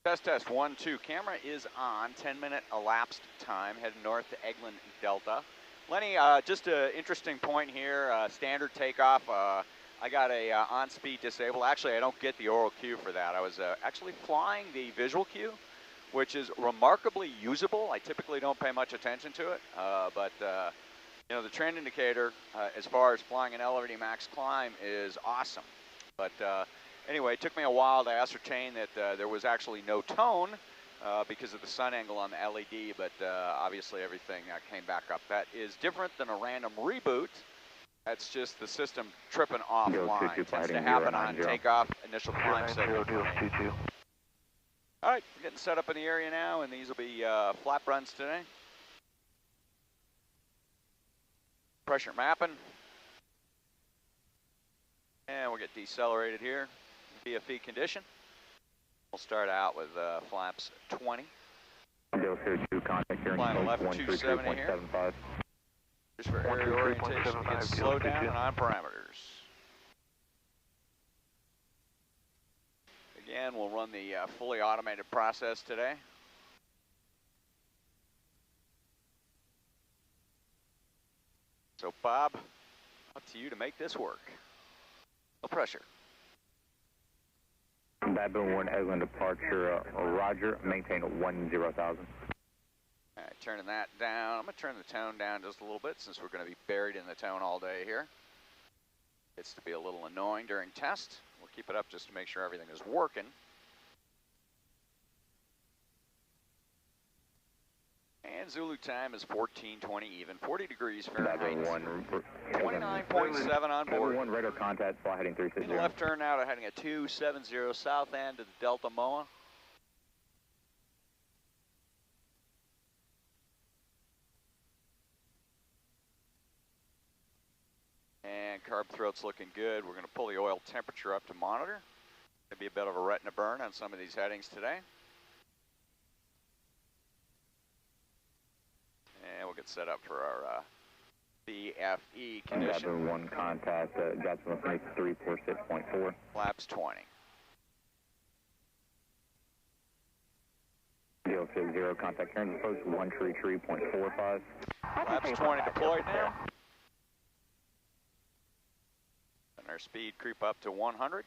Test, test, 1, 2. Camera is on. 10-minute elapsed time. Heading north to Eglin Delta. Lenny, just an interesting point here. Standard takeoff. I got a on-speed disable. Actually, I don't get the oral cue for that. I was actually flying the visual cue, which is remarkably usable. I typically don't pay much attention to it, but you know, the trend indicator, as far as flying an elevating max climb, is awesome. But anyway, it took me a while to ascertain that there was actually no tone because of the sun angle on the LED, but obviously everything came back up. That is different than a random reboot. That's just the system tripping offline. It tends to happen on takeoff, initial climb segment. All right, we're getting set up in the area now, and these will be flap runs today. Pressure mapping. And we'll get decelerated here. VFE condition. We'll start out with flaps 20. Flying left 270 here. Just for area orientation, get slowed down and on parameters. Again, we'll run the fully automated process today. So Bob, up to you to make this work. No pressure. Baboon 1 Eglin departure, Roger, maintain 10,000. All right, turning that down. I'm going to turn the tone down just a little bit since we're going to be buried in the tone all day here. Gets to be a little annoying during test. We'll keep it up just to make sure everything is working. And Zulu time is 14:20 even, 40 degrees Fahrenheit. 29.7 on board. One radar contact, fly heading 360. Left turn now to heading at 270 south end to the Delta MOA. And carb throat's looking good. We're going to pull the oil temperature up to monitor. There'll be a bit of a retina burn on some of these headings today. And we'll get set up for our BFE condition. Baboon 1 contact, Jackson 346.4. Flaps 20. Deal 0 contact turn post 133.45. Flaps 20 deployed now. And our speed creep up to 100.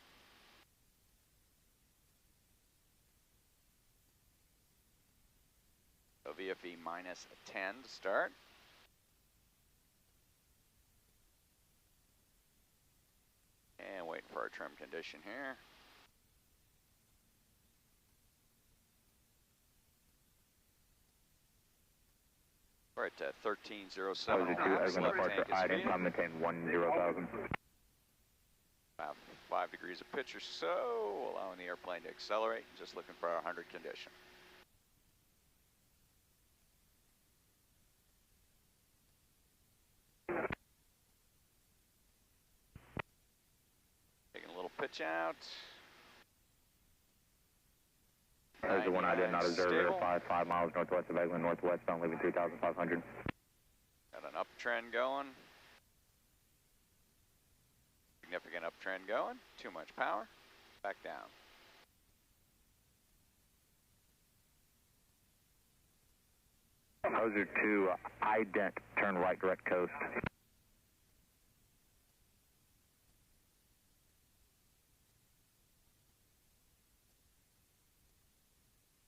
So VFE minus 10 to start. And waiting for our trim condition here. We're at 1307 knots. Left tank is feeding. Maintain 10,000. About 5 degrees of pitch or so, allowing the airplane to accelerate. Just looking for our 100 condition. Taking a little pitch out. There's the one I did not observe, verify 5 miles northwest of Eglin, northwestbound, leaving 3,500. Got an uptrend going. Significant uptrend going. Too much power. Back down. Those are 2 ident, turn right direct coast.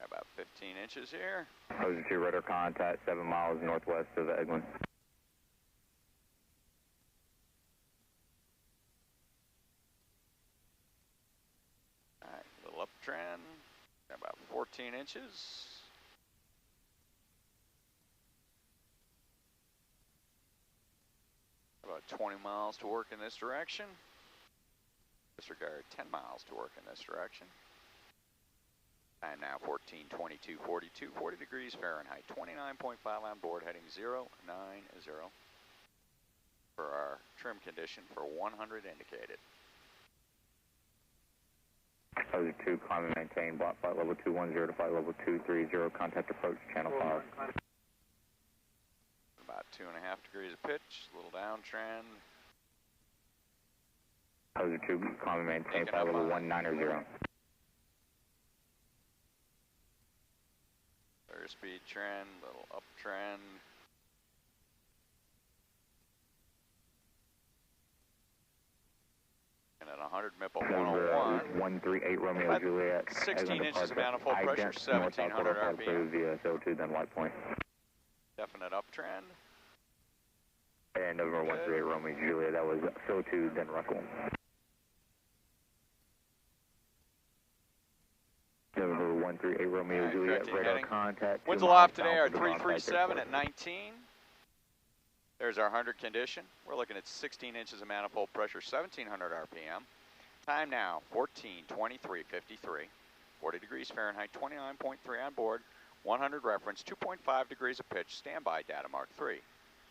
About 15 inches here. Those are 2 radar contact, 7 miles northwest of Eglin. Alright, little uptrend. About 14 inches. About 20 miles to work in this direction. Disregard 10 miles to work in this direction. And now 14, 22, 42, 40 degrees Fahrenheit, 29.5 on board, heading 090 for our trim condition for 100 indicated. Those are 2, climb and maintain, block flight level 210 to flight level 230, contact approach channel 5. About 2.5 degrees of pitch, a little downtrend. Those are 2, climb and maintain, flight level 190. Airspeed trend, little uptrend. And at 100 MIP 101. 138 Romeo Juliet. 16 inches of manifold pressure, 1700 RPM. Via SO2, then white point. Definite uptrend. And November 138 Romeo Juliet, that was SO2, then Ruckle. November 138 Romeo Juliet, radar contact. Winds aloft today are 337 at 19. There's our 100 condition. We're looking at 16 inches of manifold pressure, 1700 RPM. Time now, 14:23:53. 40 degrees Fahrenheit, 29.3 on board. 100 reference, 2.5 degrees of pitch. Standby data mark 3,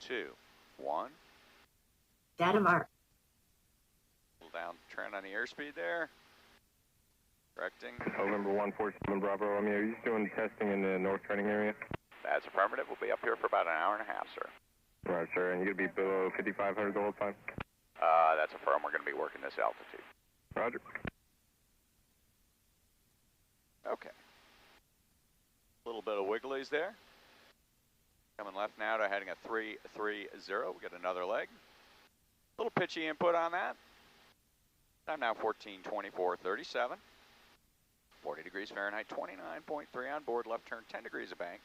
2, 1. Data mark. Pull down trend on the airspeed there. Correcting. November 147 Bravo Romeo, are you just doing testing in the north training area? That's affirmative. We'll be up here for about an hour and a half, sir. Right, sir, and you'll be below 5,500 the whole time? That's affirm. We're going to be working this altitude. Roger. Okay. A little bit of wigglies there. Coming left now to heading a 330. We got another leg. A little pitchy input on that. Time now 14:24:37. 40 degrees Fahrenheit, 29.3 on board. Left turn 10 degrees of bank.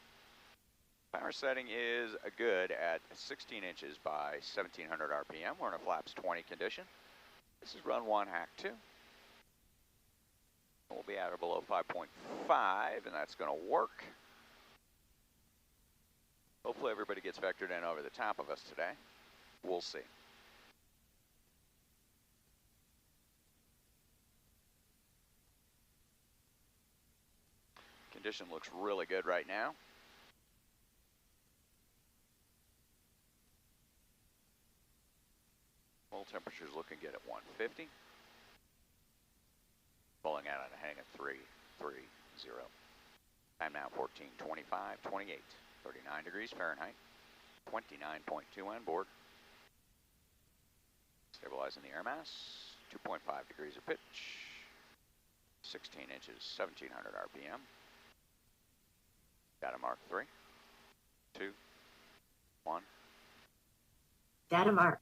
Power setting is good at 16 inches by 1700 RPM. We're in a flaps 20 condition. This is run 1, hack 2. We'll be at or below 5.5, and that's going to work. Hopefully everybody gets vectored in over the top of us today. We'll see. Condition looks really good right now. Full temperature is looking good at 150. Pulling out on a hang at 330. Time now 14:25:28. 39 degrees Fahrenheit. 29.2 on board. Stabilizing the air mass. 2.5 degrees of pitch. 16 inches, 1700 RPM. Data mark 3, 2, 1. Data mark.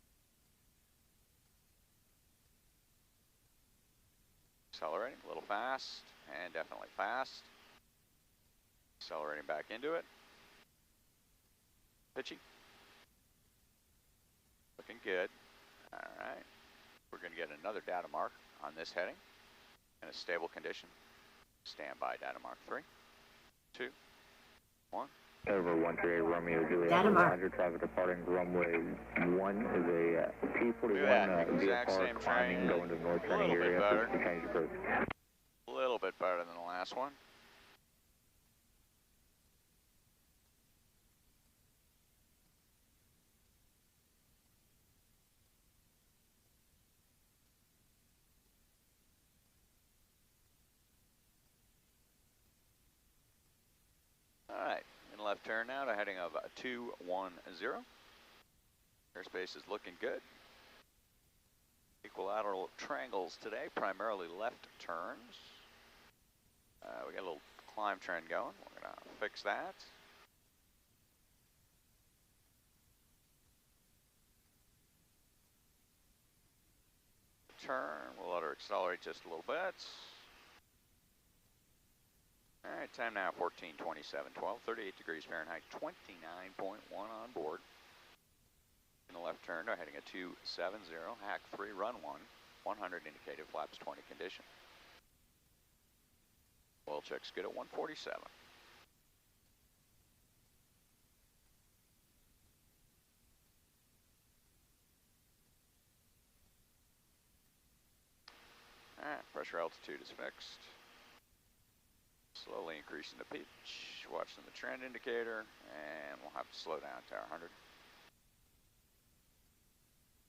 Accelerating a little fast, and definitely fast. Accelerating back into it. Pitchy. Looking good. All right. We're going to get another data mark on this heading in a stable condition. Standby data mark 3, 2, 1. Over 138 Romeo Juliet. Data mark. Roger, traffic departing runway 1 is a T41 exact same VFR climbing train. going to the north A little training bit area. better. Please change approach. A little bit better than the last one. All right, in left turn now to heading of 210. Airspace is looking good. Equilateral triangles today, primarily left turns. We got a little climb trend going. We're going to fix that. Turn, we'll let her accelerate just a little bit. All right, time now 14:27:12, 38 degrees Fahrenheit, 29.1 on board. In the left turn, heading a 270, hack 3, run 1, 100 indicated, flaps 20 condition. Oil check's good at 147. All right, pressure altitude is fixed. Slowly increasing the pitch, watching the trend indicator, and we'll have to slow down to our 100.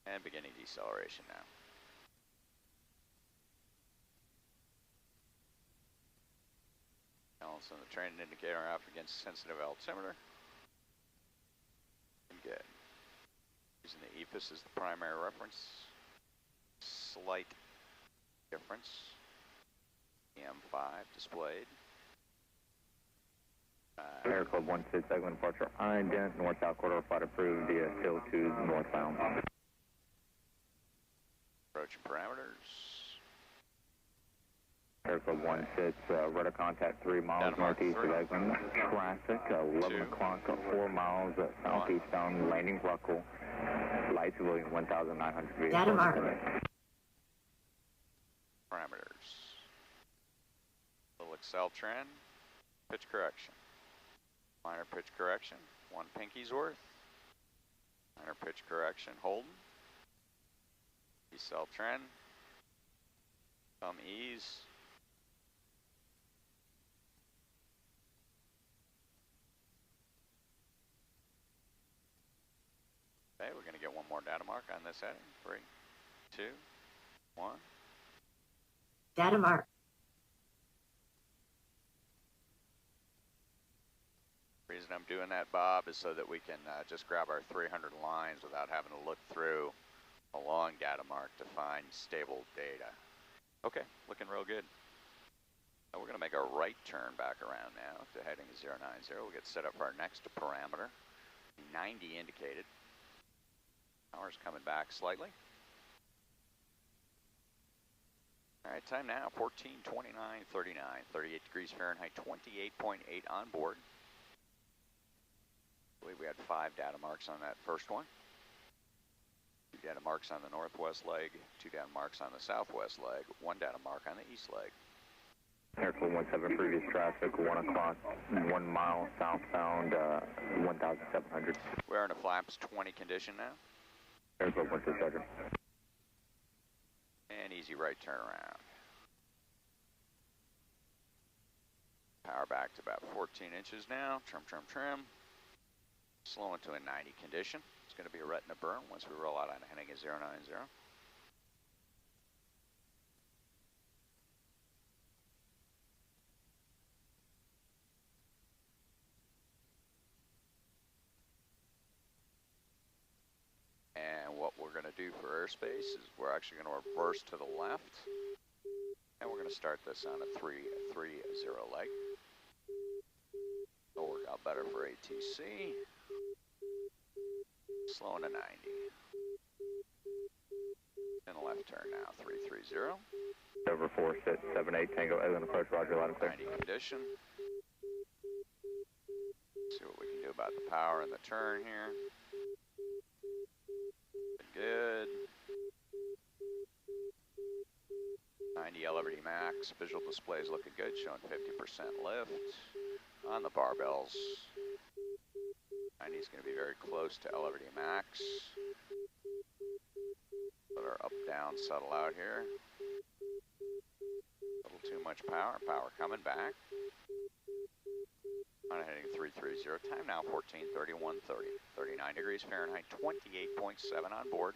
And beginning deceleration now. Balancing the trend indicator off against sensitive altimeter. And good. Using the EPIS as the primary reference. Slight difference. EM5 displayed. Air Club 16, Egland departure ident, north-south quarter flight approved via Hill 2 northbound. Approaching parameters. Air Club 16, radar contact 3 miles Denmark northeast 3. of Egland. Traffic 11 2. o'clock, 4 miles southeastbound, landing Ruckle. Light civilian 1,900 feet. Data mark. Parameters. Little Excel trend. Pitch correction. Minor pitch correction. 1 pinky's worth. Minor pitch correction. Holden. Decel trend. Some ease. Okay, we're going to get one more data mark on this heading. 3, 2, 1. Data mark. The reason I'm doing that, Bob, is so that we can just grab our 300 lines without having to look through a long data mark to find stable data. Okay, looking real good. Now we're going to make a right turn back around now to heading 090. We'll get set up for our next parameter. 90 indicated. Power's coming back slightly. All right, time now, 14:29:39, 38 degrees Fahrenheit, 28.8 on board. I believe we had 5 data marks on that first one. 2 data marks on the northwest leg, 2 data marks on the southwest leg, 1 data mark on the east leg. Airfield 17, previous traffic, 1 o'clock, 1 mile southbound, 1,700. We're in a flaps 20 condition now. Airfield 16, And easy right turnaround. Power back to about 14 inches now. Trim, trim, trim. Slow into a 90 condition. It's going to be a retina burn once we roll out on heading at 090. And what we're going to do for airspace is we're actually going to reverse to the left. And we're going to start this on a 3-3-0 leg. It'll work out better for ATC. Slowing to 90. And a left turn now, 330. Over 478 Tango, Egland approach, roger, loud and clear. 90 condition. See what we can do about the power and the turn here. Good. 90 Liberty Max, visual display is looking good, showing 50% lift on the barbells. 90 is going to be very close to Liberty Max. Let our up down settle out here. A little too much power, power coming back. On heading 330, time now 14:31:30, 39 degrees Fahrenheit, 28.7 on board.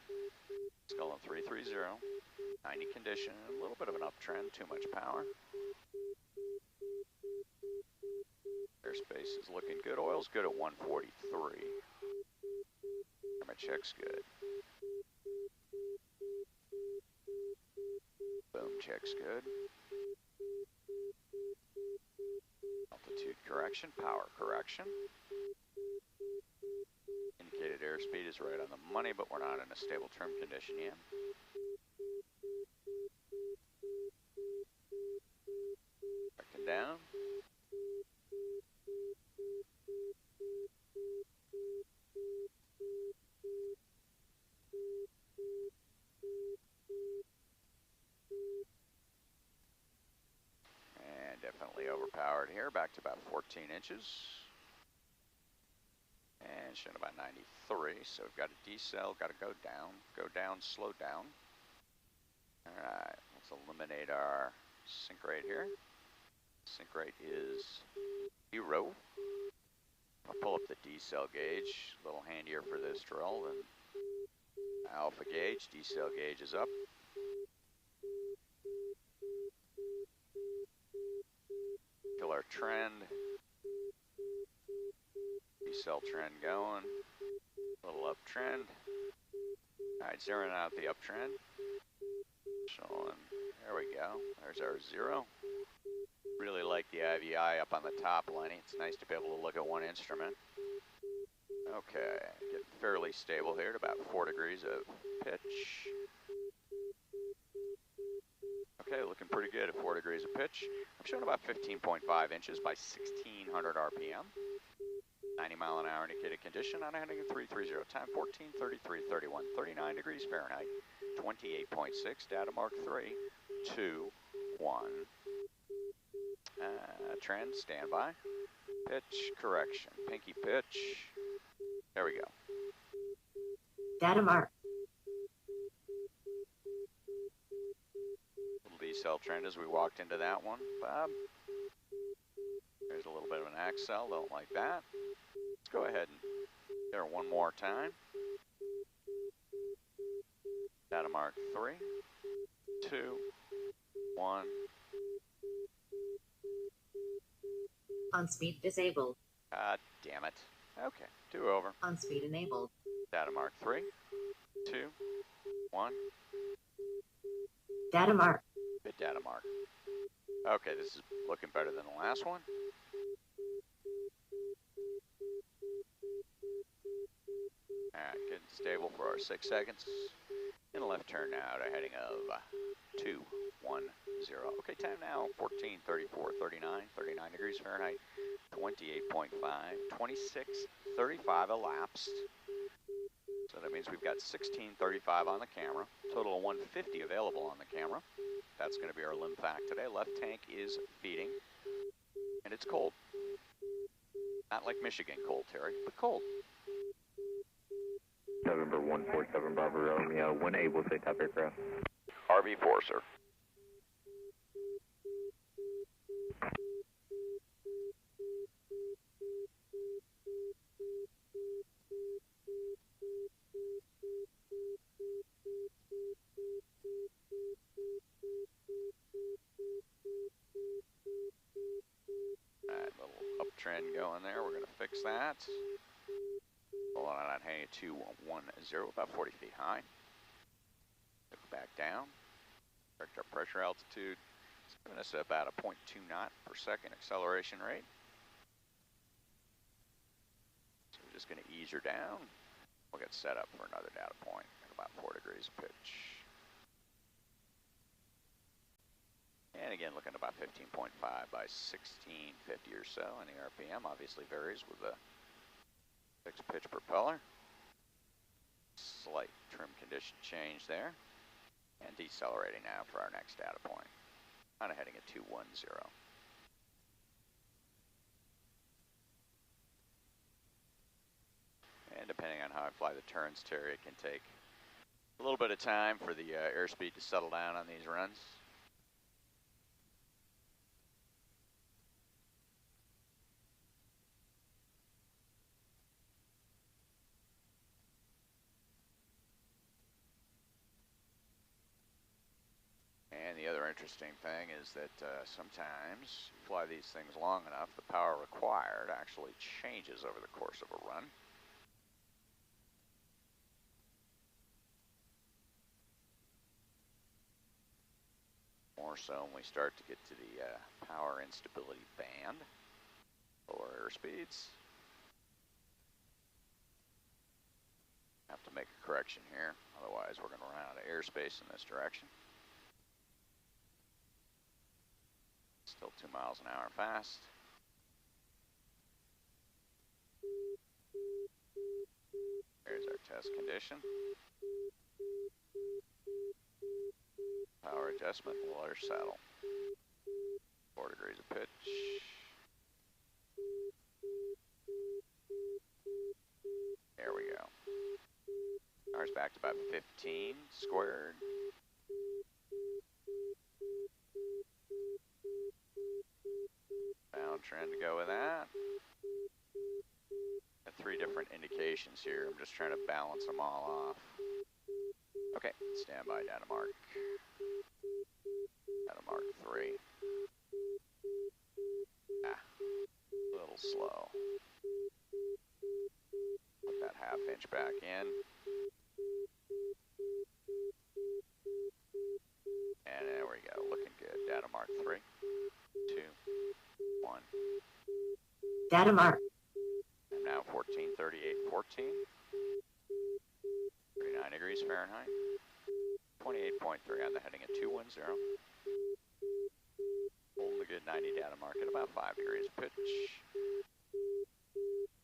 Skull 330, 90 condition, a little bit of an uptrend, too much power. Airspace is looking good. Oil's good at 143. Camera check's good. Boom check's good. Altitude correction, power correction. Indicated airspeed is right on the money, but we're not in a stable trim condition yet. Backing down. And definitely overpowered here, back to about 14 inches. And showing about 93, so we've got a decel, got to go down, slow down. All right, let's eliminate our sink rate here. Sink rate is 0. I'll pull up the decel gauge, a little handier for this drill than alpha gauge. Decel gauge is up. Kill our trend. Decel trend going. Little uptrend. Alright, zeroing out the uptrend. Showing, there we go. There's our 0. Really like the IVI up on the top, Lenny. It's nice to be able to look at one instrument. Okay, getting fairly stable here at about 4 degrees of pitch. Okay, looking pretty good at 4 degrees of pitch. I'm showing about 15.5 inches by 1600 RPM. 90 mile an hour indicated condition on a heading of 330. Time 14:33:31. 39 degrees Fahrenheit. 28.6. Data mark 3, 2, 1. Trend, standby. Pitch correction. Pinky pitch. There we go. Data mark. Little decel trend as we walked into that one, Bob. There's a little bit of an accel, don't like that. Let's go ahead and get her one more time. Data mark 3, 2, 1. On speed disabled. God damn it. Okay, 2 over. On speed enabled. Data mark 3, 2, 1. Data mark. Good data mark. Okay, this is looking better than the last one. Alright, good and stable for our 6 seconds. In a left turn now at a heading of 2, 1, 0. Okay, time now 14:34:39, 39 degrees Fahrenheit, 28.5, 26:35 elapsed. So that means we've got 16:35 on the camera. Total of 150 available on the camera. That's going to be our limb fact today. Left tank is feeding, and it's cold. Not like Michigan cold, Terry, but cold. November 147 Bravo Romeo, when able, say top aircraft. RV4, sir. Alright, little uptrend going there. We're going to fix that. Hold on, I'm hanging 210, about 40 feet high. Look back down. Correct our pressure altitude. It's giving us about a 0.2 knot per second acceleration rate. So we're just going to ease her down. We'll get set up for another data point at about 4 degrees of pitch. And again, looking at about 15.5 by 1650 or so. And the RPM obviously varies with the 6-pitch propeller. Slight trim condition change there. And decelerating now for our next data point. Kind of heading at 210. And depending on how I fly the turns, Terry, it can take a little bit of time for the airspeed to settle down on these runs. And the other interesting thing is that sometimes you fly these things long enough, the power required actually changes over the course of a run. More so when we start to get to the power instability band, lower airspeeds. Have to make a correction here, otherwise we're going to run out of airspace in this direction. Still 2 miles an hour fast. There's our test condition. Power adjustment, we'll let her settle. 4 degrees of pitch. There we go. Ours back to about 15 squared. Downtrend to go with that. Got 3 different indications here. I'm just trying to balance them all off. Okay, standby data mark. Data mark 3. A little slow. Put that ½ inch back in. And there we go, looking good. Data mark 3, 2, Data mark. I'm now 1438.14. 39 degrees Fahrenheit. 28.3 on the heading at 210. Holding the good 90 data mark at about 5 degrees pitch.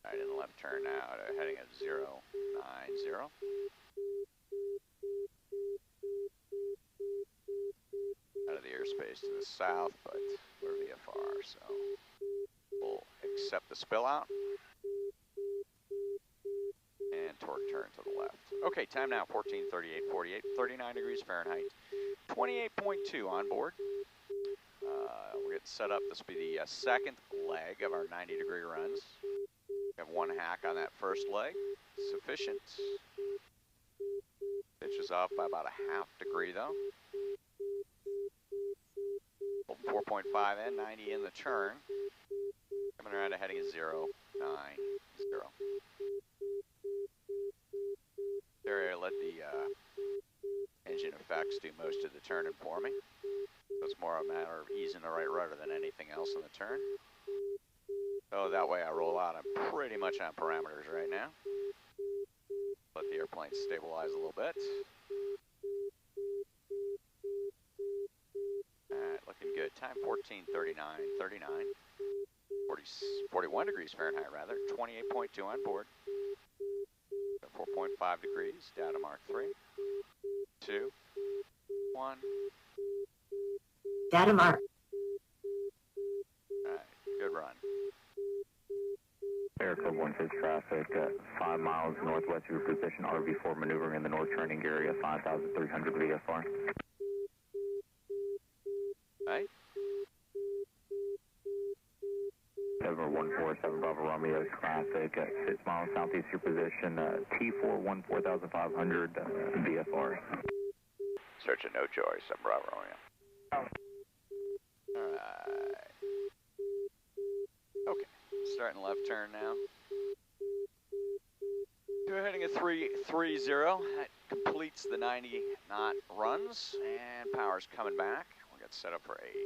Right in the left turn now to heading at 090. Out of the airspace to the south, but we're VFR, so we'll accept the spill out. And torque turn to the left. Okay, time now 1438.48, 39 degrees Fahrenheit, 28.2 on board. We're getting set up. This will be the second leg of our 90-degree runs. We have one hack on that first leg. Sufficient. Pitch is off by about a half degree though. 4.5 and 90 in the turn. Coming around to heading is 090. There, let the engine effects do most of the turning for me. So it's more a matter of easing the right rudder than anything else in the turn. So that way I roll out, I'm pretty much on parameters right now. Let the airplane stabilize a little bit. Alright, looking good. Time 14:39:39. 41 degrees Fahrenheit rather. 28.2 on board. 4.5 degrees. Data mark 3, 2, 1. Data mark. Alright, good run. Aircraft 16 traffic, 5 miles northwest of your position, RV4 maneuvering in the north turning area, 5,300 VFR. Right? 7147 Bravo Romeo traffic, 6 miles southeast of your position, T41 4500 VFR. Search of no choice, I'm Bravo Romeo. Alright. Okay, starting left turn now. We're heading at 330. That completes the 90 knot runs, and power's coming back. We'll get set up for 80.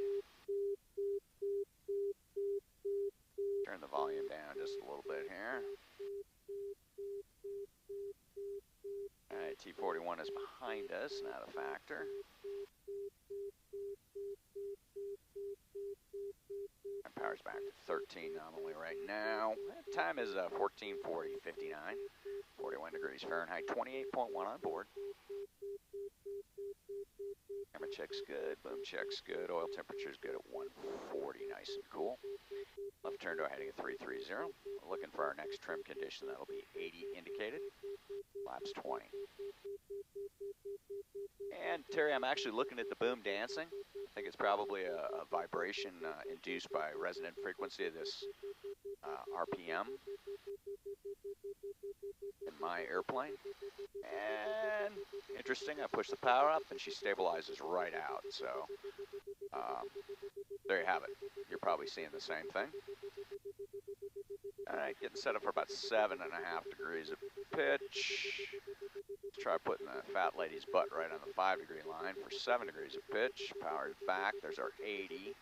Turn the volume down just a little bit here. Alright, T41 is behind us, not a factor. And power's back to 13 nominally right now. Time is 14:40:59. 41 degrees Fahrenheit, 28.1 on board. Camera check's good, boom check's good, oil temperature's good at 140, nice and cool. Left turn to a heading of 330. We're looking for our next trim condition, that'll be 80 indicated. Laps 20. And Terry, I'm actually looking at the boom dancing. I think it's probably a vibration induced by resonant frequency of this RPM in my airplane. And interesting, I push the power up and she stabilizes right out. So there you have it. You're probably seeing the same thing. All right, getting set up for about 7.5 degrees of pitch. Let's try putting the fat lady's butt right on the 5-degree line for 7 degrees of pitch. Power's back. There's our 80.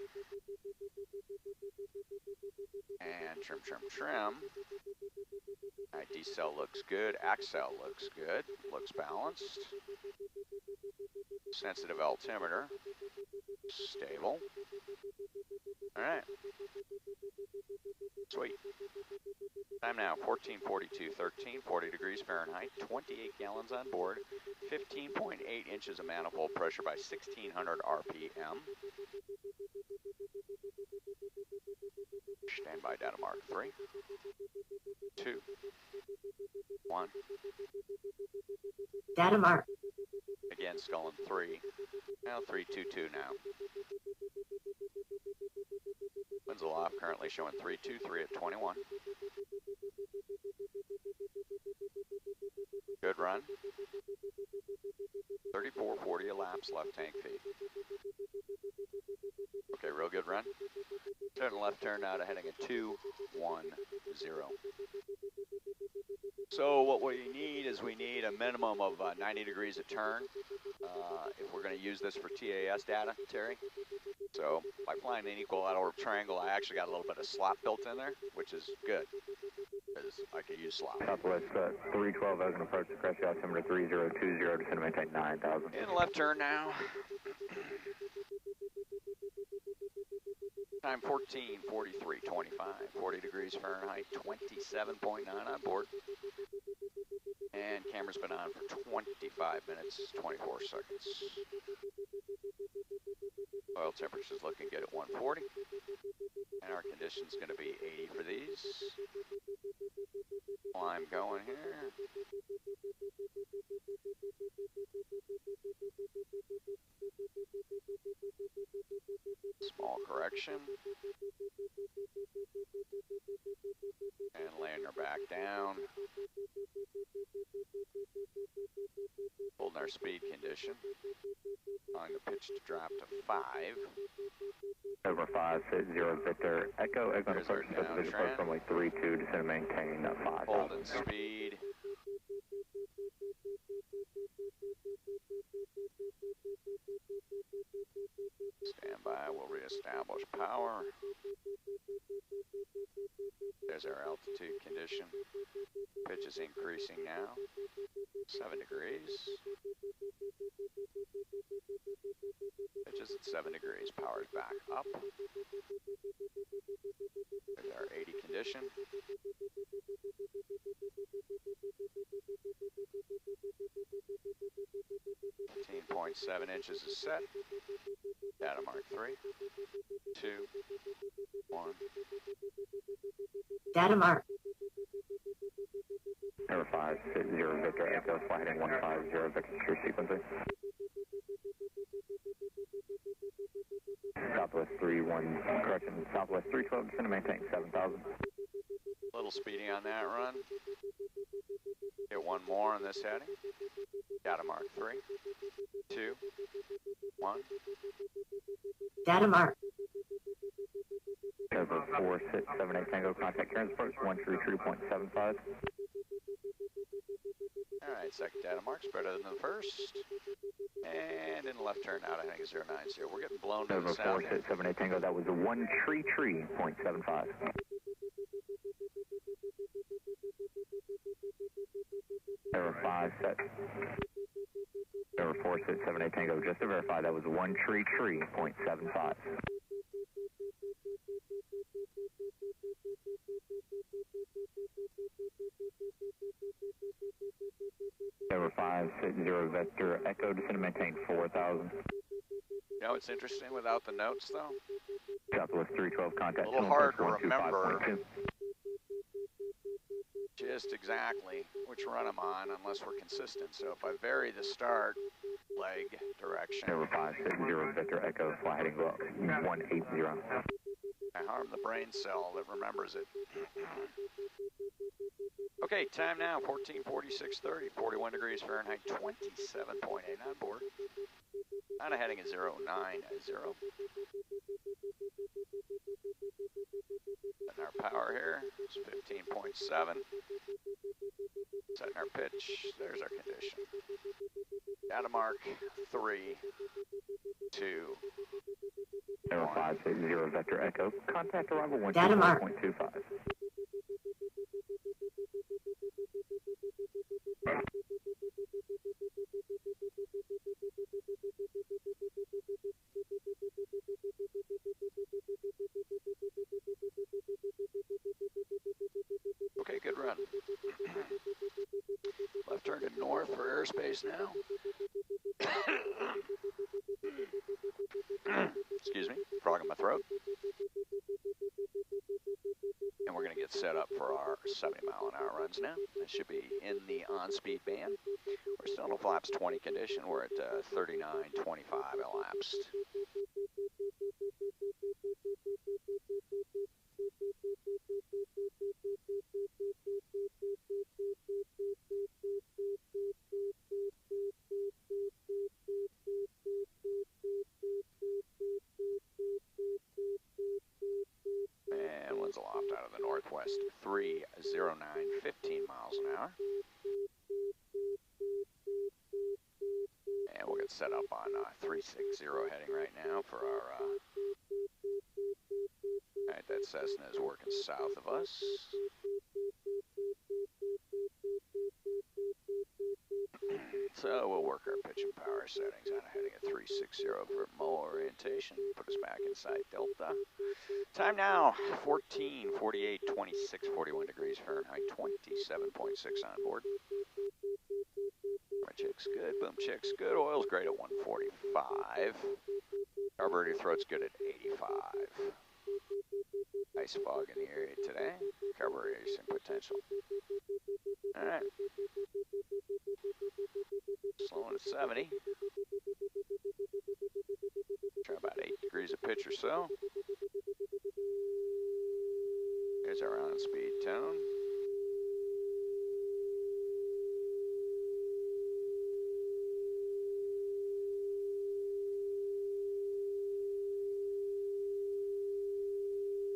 And trim, trim, trim. All right, decel looks good. Accel looks good. Looks balanced. Sensitive altimeter. Stable. All right. Sweet. Time now, 14:42:13, 40 degrees Fahrenheit, 28 gallons on board, 15.8 inches of manifold pressure by 1600 RPM. Standby data mark 3, 2, 1. Data mark. Again, skull in 3. Now 322 now. Winds aloft currently showing 323 at 21. Good run. 3440 elapsed left tank feet. Okay, Sortie, real good run. Turn left turn now to heading at 210. So what we need is we need a minimum of 90 degrees of turn if we're going to use this for TAS data, Terry. So by flying an equilateral triangle, I actually got a little bit of slop built in there, which is good, because I could use slop. Southwest 312 as an approach to crash altimeter 3020, descend to maintain 9,000. In left turn now. Time 14:43:25, 40 degrees Fahrenheit, 27.9 on board. And camera's been on for 25 minutes, 24 seconds. Oil temperature's looking good at 140. And our condition's gonna be 80 for these. Climb going here. Small correction. And laying her back down. Holding our speed condition. Allowing the pitch to drop to 5. Over 560 Victor Echo approach runway 32, descend to maintain 5. Holding speed. Stand by, we'll reestablish power. There's our altitude condition. Pitch is increasing now. 7 degrees. Pitch is at 7 degrees. Power's back up. There's our 80 condition. .7 inches is set. Data mark 3, 2, 1. Data mark. Number 560 Victor Echo, fly heading 150 Victor true sequencing. Southwest 312, descend to maintain 7,000. Little speeding on that run. Get one more on this heading. Data mark 3, 2, 1. Data mark. Over 4678 Tango, contact Karen's approach 133.75. Alright, second data mark's better than the first. And in the left turn out, I think it's 090. We're getting blown to Over the south. 4678 Tango, that was a 133.75. Over 5 set. Over 4678 Tango, just to verify, that was 133.75. Over 560 Vector Echo, descend to maintain 4,000. You know, it's interesting without the notes, though. Southwest 312 contact. A little hard to remember just exactly which run I'm on unless we're consistent. So if I vary the start leg direction, Over 560 Victor Echo, fly heading 180. I harm the brain cell that remembers it. Okay, time now, 14:46:30, 41 degrees Fahrenheit, 27.8 on board. On a heading at 090. Setting our power here, it's 15.7. Setting our pitch, there's our condition. Data mark 3, 2, Aero 560 Vector Echo, contact arrival 124.25. Okay, good run. Left turn to north for airspace now. Excuse me, frog in my throat. And we're going to get set up for our 70-mile-an-hour runs now. This should be in the on-speed band. We're still in a flaps 20 condition. We're at 39.25 elapsed. out of the northwest, 309, 15 miles an hour. And we'll get set up on 360 heading right now for our, all right, that Cessna is working south of us. So we'll work our pitch and power settings on heading at 360 for more orientation. Put us back inside Delta. Time now, 14, 48, 26, 41 degrees Fahrenheit, 27.6 on board. My chick's good, boom chick's good. Oil's great at 145. Carburetor throat's good at 85. Nice fog in the area today. Carburetor racing potential. All right. Slowing at 70. Try about 8 degrees of pitch or so. Here's our on-speed tone.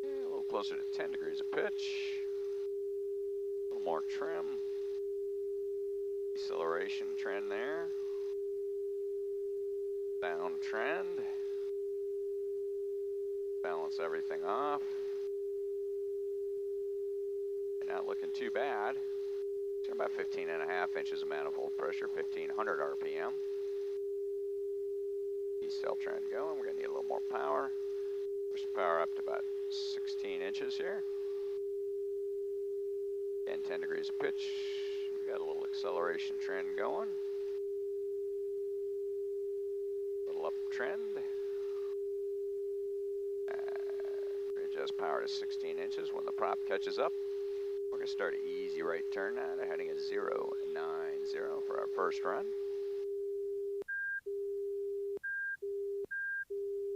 A little closer to 10 degrees of pitch. A little more trim. Deceleration trend there. Down trend. Balance everything off. Not looking too bad. About 15.5 inches of manifold pressure, 1500 RPM. Decel trend going. We're going to need a little more power. Push the power up to about 16 inches here. And 10 degrees of pitch. We got a little acceleration trend going. A little uptrend. Readjust power to 16 inches when the prop catches up. We're going to start an easy right turn now. They're heading at 090 for our first run.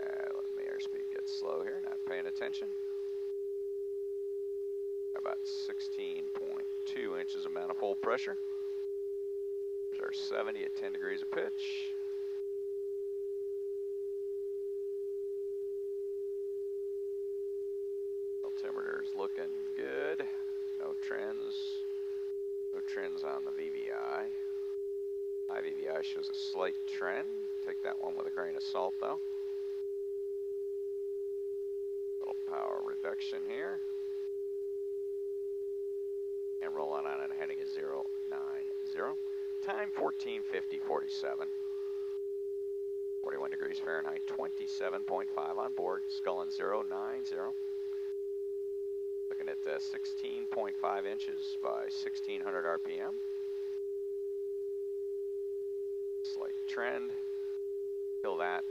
Let the airspeed get slow here, not paying attention. About 16.2 inches of manifold pressure. There's our 70 at 10 degrees of pitch. Altimeter's looking good. No trends on the VVI. My VVI shows a slight trend. Take that one with a grain of salt though. Little power reduction here. And rolling on and heading is 090. Time 14:50:47. 41 degrees Fahrenheit, 27.5 on board. Scullin 090. Looking at 16.5 inches by 1600 RPM. Slight trend. Kill that.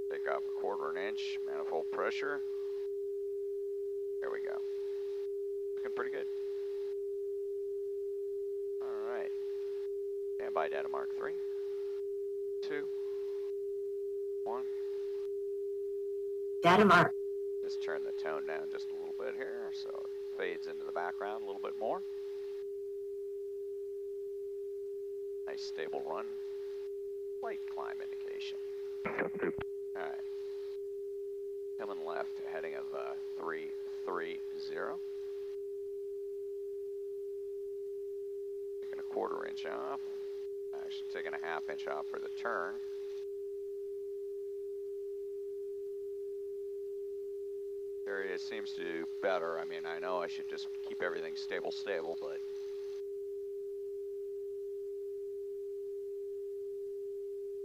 Take off a 1/4 inch. Manifold pressure. There we go. Looking pretty good. All right. Standby data mark 3, 2, 1. Data mark. Just turn the tone down just a little bit here so it fades into the background a little bit more. Nice stable run. Light climb indication. Alright. Coming left, heading of 330. Taking a 1/4 inch off. Actually taking a 1/2 inch off for the turn. Area seems to do better. I mean, I know I should just keep everything stable, but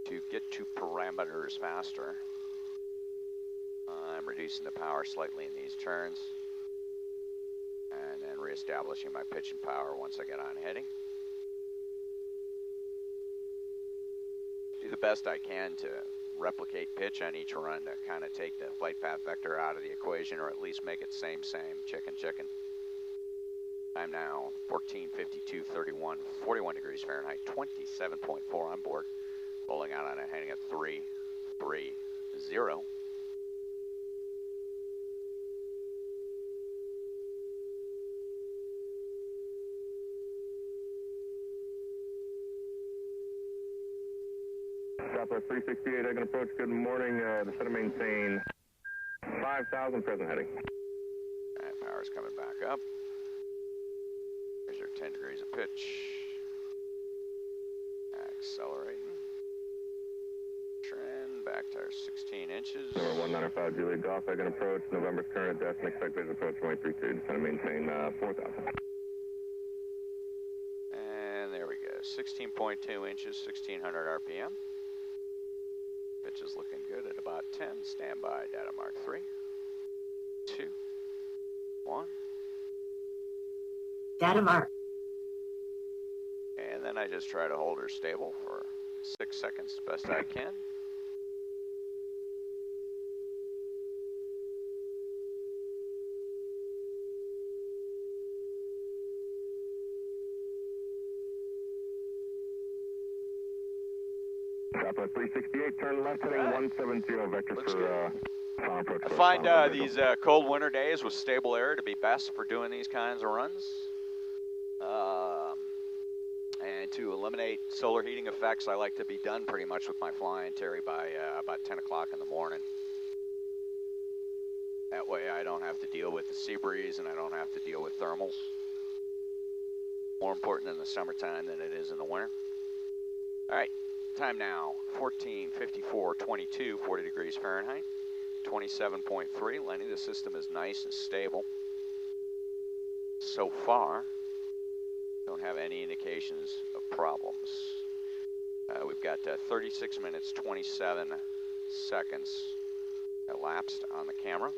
to get to parameters faster, I'm reducing the power slightly in these turns and then reestablishing my pitch and power once I get on heading. Do the best I can to replicate pitch on each run to kind of take the flight path vector out of the equation, or at least make it same, chicken. Time now 14:52:31, 41 degrees Fahrenheit, 27.4 on board. Rolling out on a heading at 330. Southwest 368, I can approach. Good morning. Set to maintain 5,000, present heading. All right, power's coming back up. Here's our 10 degrees of pitch. Accelerating. Trend back to our 16 inches. Number 195, Julie Golf, I can approach. November's current destination, expected approach 132, just going to maintain 4,000. And there we go, 16.2 inches, 1600 RPM. Pitch is looking good at about 10. Standby, data mark 3, 2, 1. Data mark. And then I just try to hold her stable for 6 seconds, best I can. Southwest 368, turn left heading 170, vector Looks for final approach. I find these cold winter days with stable air to be best for doing these kinds of runs. And to eliminate solar heating effects, I like to be done pretty much with my flying, Terry, by about 10 o'clock in the morning. That way I don't have to deal with the sea breeze and I don't have to deal with thermals. More important in the summertime than it is in the winter. All right, time now, 14:54:22, 40 degrees Fahrenheit, 27.3. Lenny, the system is nice and stable. So far, don't have any indications of problems. We've got 36 minutes, 27 seconds elapsed on the camera.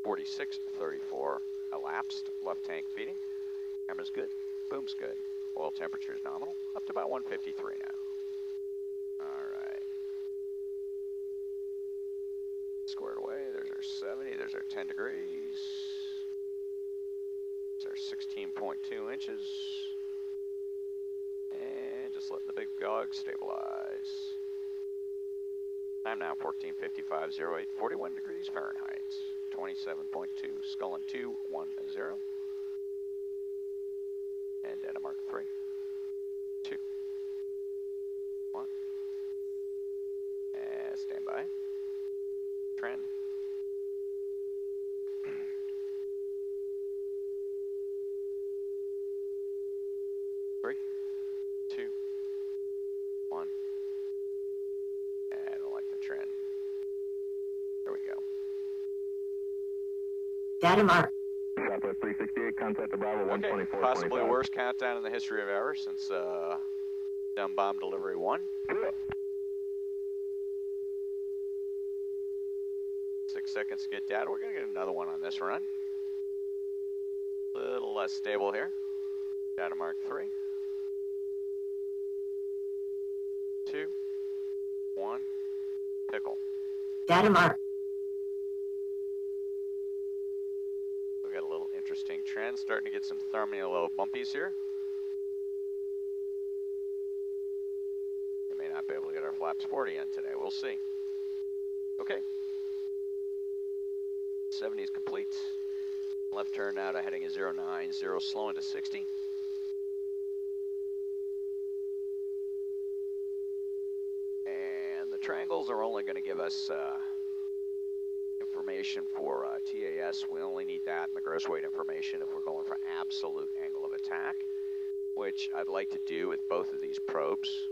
46:34 elapsed, left tank feeding. Camera's good, boom's good. Oil temperature is nominal, up to about 153 now. All right. Squared away, there's our 70, there's our 10 degrees. There's our 16.2 inches. And just letting the big dog stabilize. Time now 14:55:08, 41 degrees Fahrenheit, 27.2, sculling 210. And data mark 3, 2, 1. And stand by. Trend. 3, 2, 1. And I don't like the trend. There we go. Data mark. Southwest 368, contact the Bravo, Okay, 124. possibly the worst countdown in the history of error since dumb bomb delivery 1. 6 seconds to get data. We're going to get another one on this run. A little less stable here. Data mark 3, 2, 1. Pickle. Data mark. We've got a little interesting trend, starting to get some little bumpies here. We may not be able to get our flaps 40 in today. We'll see. Okay. 70 is complete. Left turn now to heading a 090, slowing to 60. And the triangles are only going to give us information for TAS. We only need that and the gross weight information if we're going for absolute angle of attack, which I'd like to do with both of these probes,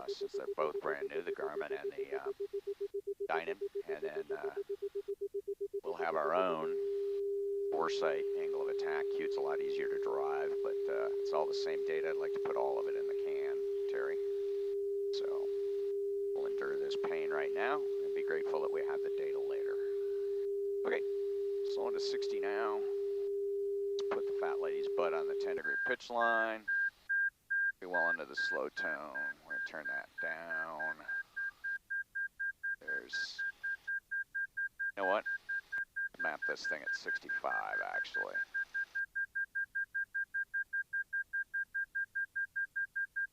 since they're both brand new, the Garmin and the Dynan. And then we'll have our own foresight angle of attack. It's a lot easier to drive, but it's all the same data. I'd like to put all of it in the can, Terry. So we'll endure this pain right now and be grateful that we have the data later. Okay, slowing to 60 now. Let's put the fat lady's butt on the 10-degree pitch line. Be well into the slow tone. We're gonna turn that down. You know what? Map this thing at 65 actually.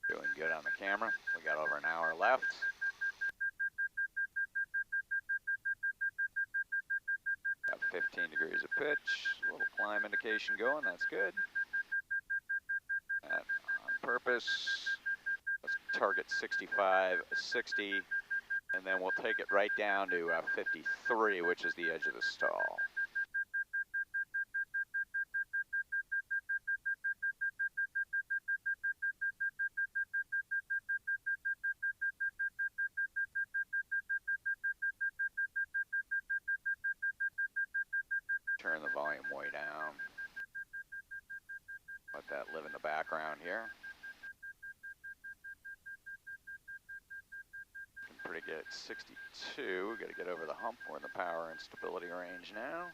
Doing good on the camera. We got over an hour left. Got 15 degrees of pitch, a little climb indication going, that's good. That on purpose. Let's target 65, 60, And then we'll take it right down to 53, which is the edge of the stall. Turn the volume way down. Let that live in the background here. Pretty good at 62. Got to get over the hump. We're in the power and stability range now.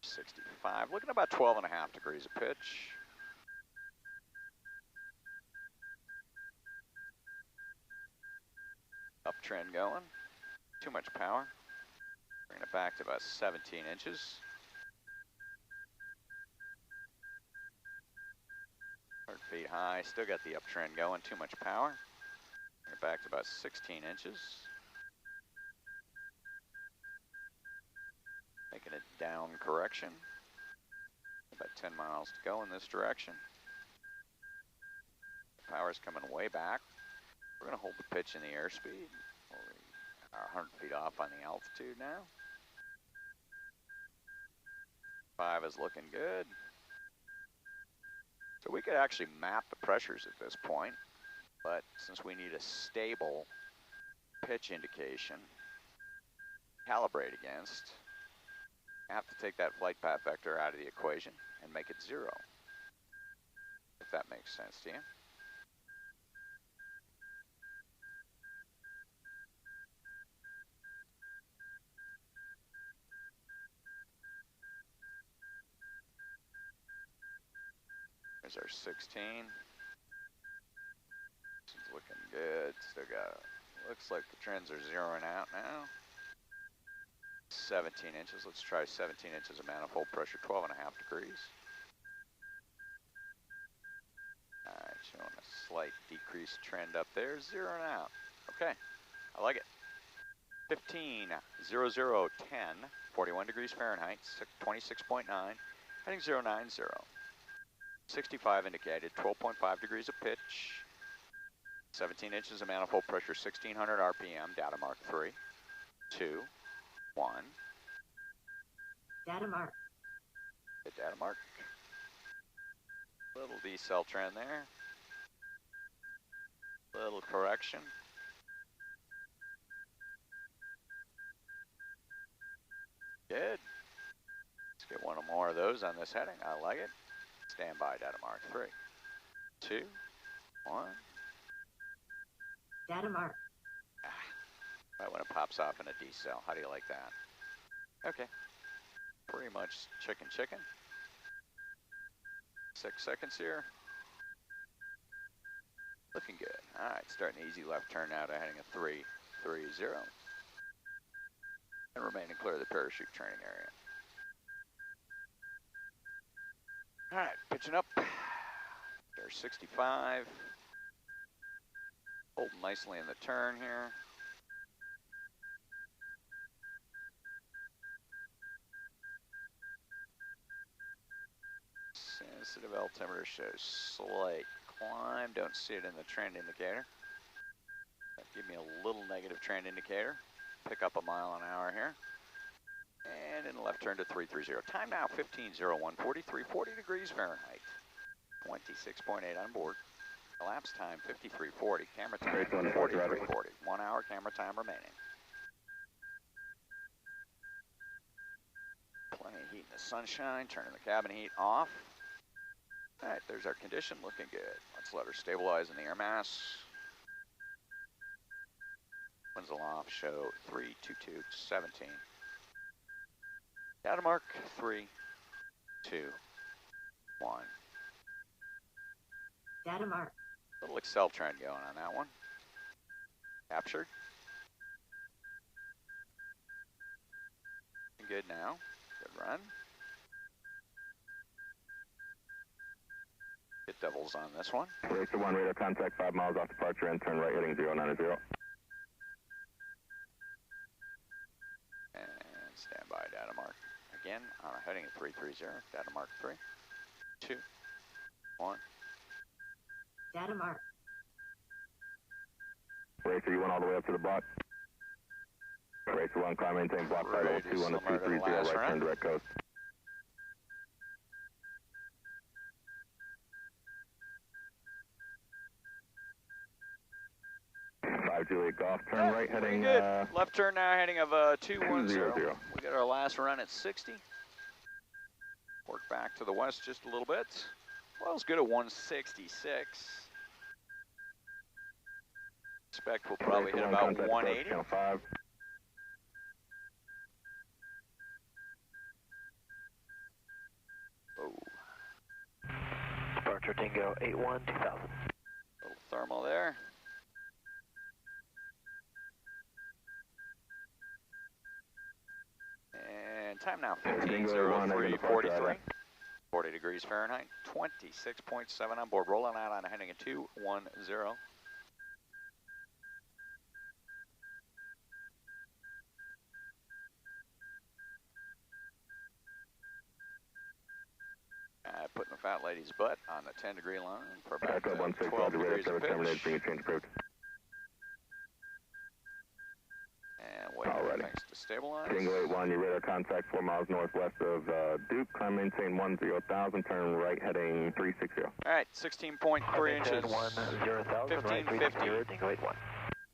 65. Looking about 12.5 degrees of pitch. Uptrend going. Too much power. Bring it back to about 17 inches. Feet high. Still got the uptrend going. Too much power. Bring it back to about 16 inches. Making a down correction. About 10 miles to go in this direction. The power's coming way back. We're going to hold the pitch in the airspeed. We're 100 feet off on the altitude now. 5 is looking good. So we could actually map the pressures at this point, but since we need a stable pitch indication to calibrate against, I have to take that flight path vector out of the equation and make it 0, if that makes sense to you. There's our 16. This is looking good. Still got, looks like the trends are zeroing out now. 17 inches. Let's try 17 inches of manifold pressure, 12.5 degrees. All right, showing a slight decreased trend up there, zeroing out. Okay, I like it. 15, 00, 10, 41 degrees Fahrenheit, 26.9, heading 090. 65 indicated, 12.5 degrees of pitch, 17 inches of manifold pressure, 1600 RPM, data mark 3, 2, 1. Data mark. Hit data mark. Little decel trend there. Little correction. Good. Let's get one or more of those on this heading. I like it. Stand by, data mark 3, 2, 1. Data mark. Right when it pops off in a decel. How do you like that? Okay. Pretty much chicken. 6 seconds here. Looking good. All right, starting the easy left turn now to heading a 330. And remaining clear of the parachute training area. All right, pitching up. There's 65. Holding nicely in the turn here. Sensitive altimeter shows slight climb. Don't see it in the trend indicator. Give me a little negative trend indicator. Pick up a mile an hour here. And in the left turn to 330. Time now 15:01, 4340 degrees Fahrenheit. 26.8 on board. Elapsed time 53:40. Camera time 43:40. 1 hour camera time remaining. Plenty of heat in the sunshine. Turning the cabin heat off. All right, there's our condition, looking good. Let's let her stabilize in the air mass. Winds aloft show 322, 17. Data mark 3, 2, 1. Data mark. Little Excel trend going on that one. Captured. Good now. Good run. Hit doubles on this one. Racer 1, radar contact 5 miles off departure and turn right heading 090. And stand by, data mark. Again, on a heading at 330, data mark 3, 2, 1. Data mark. Racer, you went all the way up to the block. Race 1, climb, maintain, block side Ready to 02 on the summer to the 230, last right run. turn, direct coast. Juliet Golf, turn right Pretty heading good. Left turn now, heading of 210. 200. We got our last run at 60. Work back to the west just a little bit. Well, it's good at 166. Expect we'll probably hit about 180. Channel 5. Oh, Departure Dingo 81 2000. little thermal there. And time now 15:03:43. 40 degrees Fahrenheit, 26.7 on board. Rolling out on a heading of 210. Putting the fat lady's butt on the 10-degree line for about 12 degrees of pitch. And wait for things to stabilize. Dingo 81, your radar contact 4 miles northwest of Duke. Climb, maintain 10,000. Turn right heading 360. All right, 16.3 inches. 10,000, 1550. Dingo 81.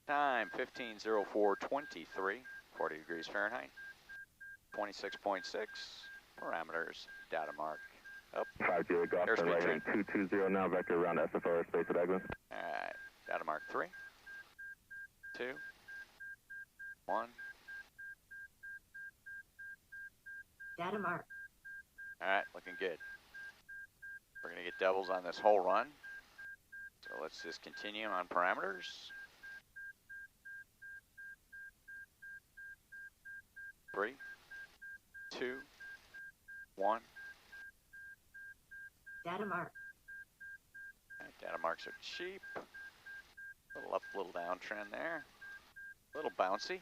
Time 15:04:23. 40 degrees Fahrenheit. 26.6. Parameters. Data mark. Up. 5 Juliet Golf, turn right heading 220 now. Vector around SFO airspace at Eglinton. All right, data mark 3, 2, 1. Data mark. All right, looking good. We're gonna get doubles on this whole run. So let's just continue on parameters. 3, 2, 1. Data mark. All right, data marks are cheap. Little up, little down trend there. A little bouncy.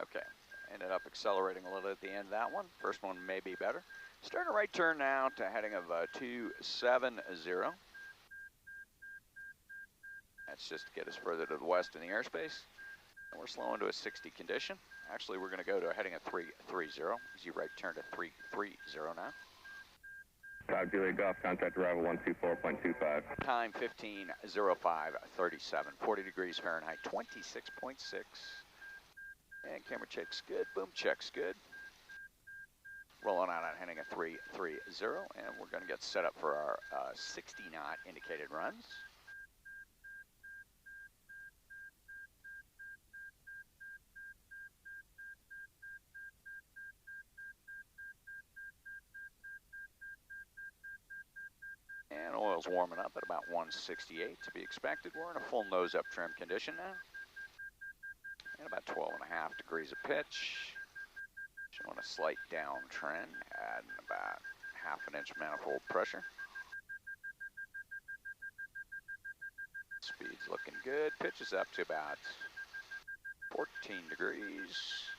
Okay, ended up accelerating a little at the end of that one. First one may be better. Starting a right turn now to heading of 270. That's just to get us further to the west in the airspace. And we're slowing to a 60 condition. Actually, we're going to go to a heading of 330. Easy right turn to 330 now. 5 Juliet Golf, contact arrival 124.25. Time 15:05:37. 40 degrees Fahrenheit, 26.6. And camera check's good, boom check's good. Rolling out on heading of 330, and we're going to get set up for our 60 knot indicated runs. And oil's warming up at about 168 to be expected. We're in a full nose up trim condition now. And about 12.5 degrees of pitch. Showing a slight downtrend, adding about 1/2 inch manifold pressure. Speed's looking good. Pitch is up to about 14 degrees.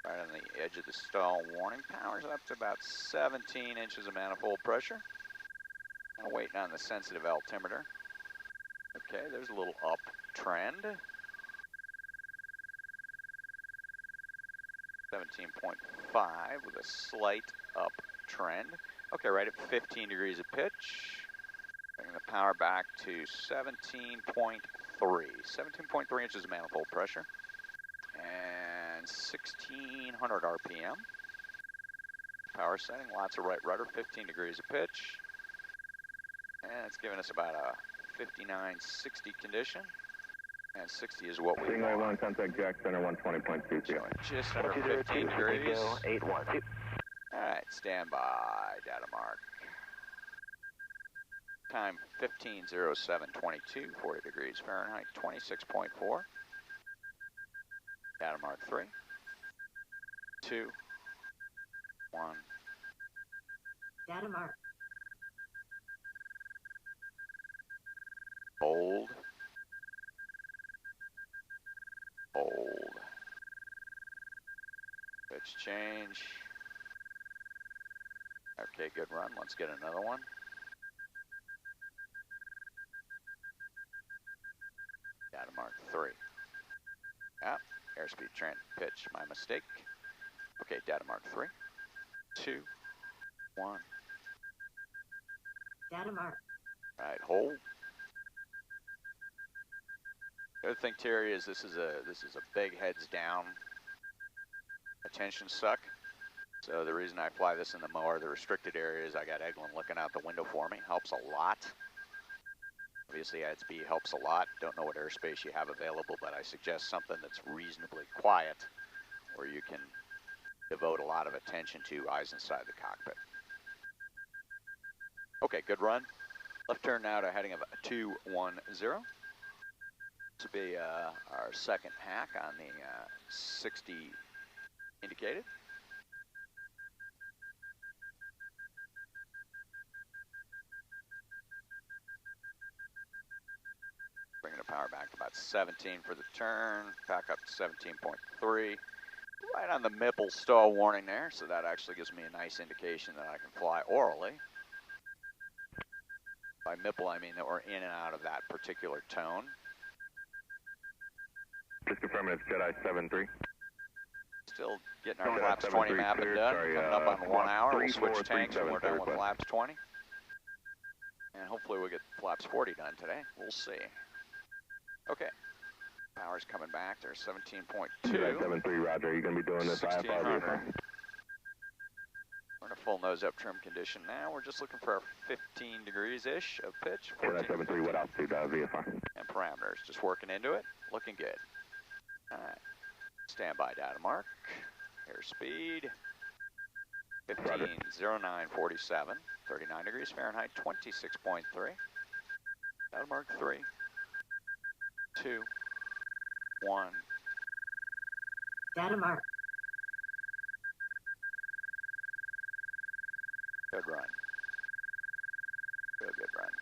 Right on the edge of the stall warning. Power's up to about 17 inches of manifold pressure. Now waiting on the sensitive altimeter. Okay, there's a little up trend. 17.5 with a slight up trend. Okay, right at 15 degrees of pitch. Bringing the power back to 17.3. 17.3 inches of manifold pressure. And 1600 RPM. Power setting, lots of right rudder, 15 degrees of pitch. And it's giving us about a 59-60 condition. And 60 is what we Dingo want. 1, contact Jack Center 120.22. Showing just under 15 degrees. Dingo 812. All right, stand by, data mark. Time 15:07:22, 40 degrees Fahrenheit, 26.4. Data mark 3, 2, 1. Data mark. Hold. Hold. Pitch change. Okay, good run. Let's get another one. airspeed trend pitch, my mistake. Okay, data mark 3, 2, 1. Data mark. All right, hold. The other thing, Terry, is this is a big heads down attention suck. So the reason I fly this in the more the restricted areas, I got Eglin looking out the window for me. Helps a lot. Obviously, at speed helps a lot. Don't know what airspace you have available, but I suggest something that's reasonably quiet, where you can devote a lot of attention to eyes inside the cockpit. Okay, good run. Left turn now to heading of 210. This will be our second hack on the 60 indicated. Bringing the power back to about 17 for the turn, back up to 17.3. Right on the Mipple stall warning there, so that actually gives me a nice indication that I can fly orally. By Mipple, I mean that we're in and out of that particular tone. Just confirming it's Jedi 7-3. Still getting our flaps 20 mapping done. Coming up on 1 hour, we'll switch tanks when we're done with flaps 20. And hopefully we'll get flaps 40 done today. We'll see. Okay. Power's coming back. There's 17.2. Jedi 7-3, roger. Are you going to be doing this IFR? 1600. We're in a full nose-up trim condition now. We're just looking for 15 degrees-ish of pitch. Jedi 7-3, what altitude VFR? And parameters. Just working into it. Looking good. All right. Standby data mark. Airspeed. 150947. 39 degrees Fahrenheit. 26.3. Data mark 3, 2, 1. Data mark. Good run. Good run.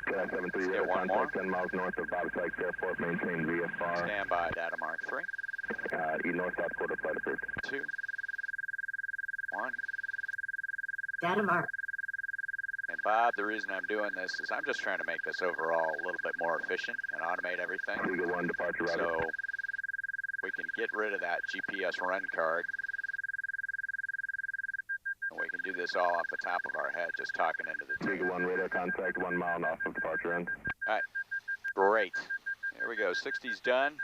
Jedi 7-3, Get one more. contact 10 miles north of Bob's Lake Airport, maintain VFR. Standby data mark 3, North South Quarter flight approved. 2, 1. Data mark. And Bob, the reason I'm doing this is I'm just trying to make this overall a little bit more efficient and automate everything. Eagle 1, departure roger. So we can get rid of that GPS run card. And we can do this all off the top of our head, just talking into the tape. Eagle 1, radar contact 1 mile off of departure end. All right, great. Here we go, 60's done.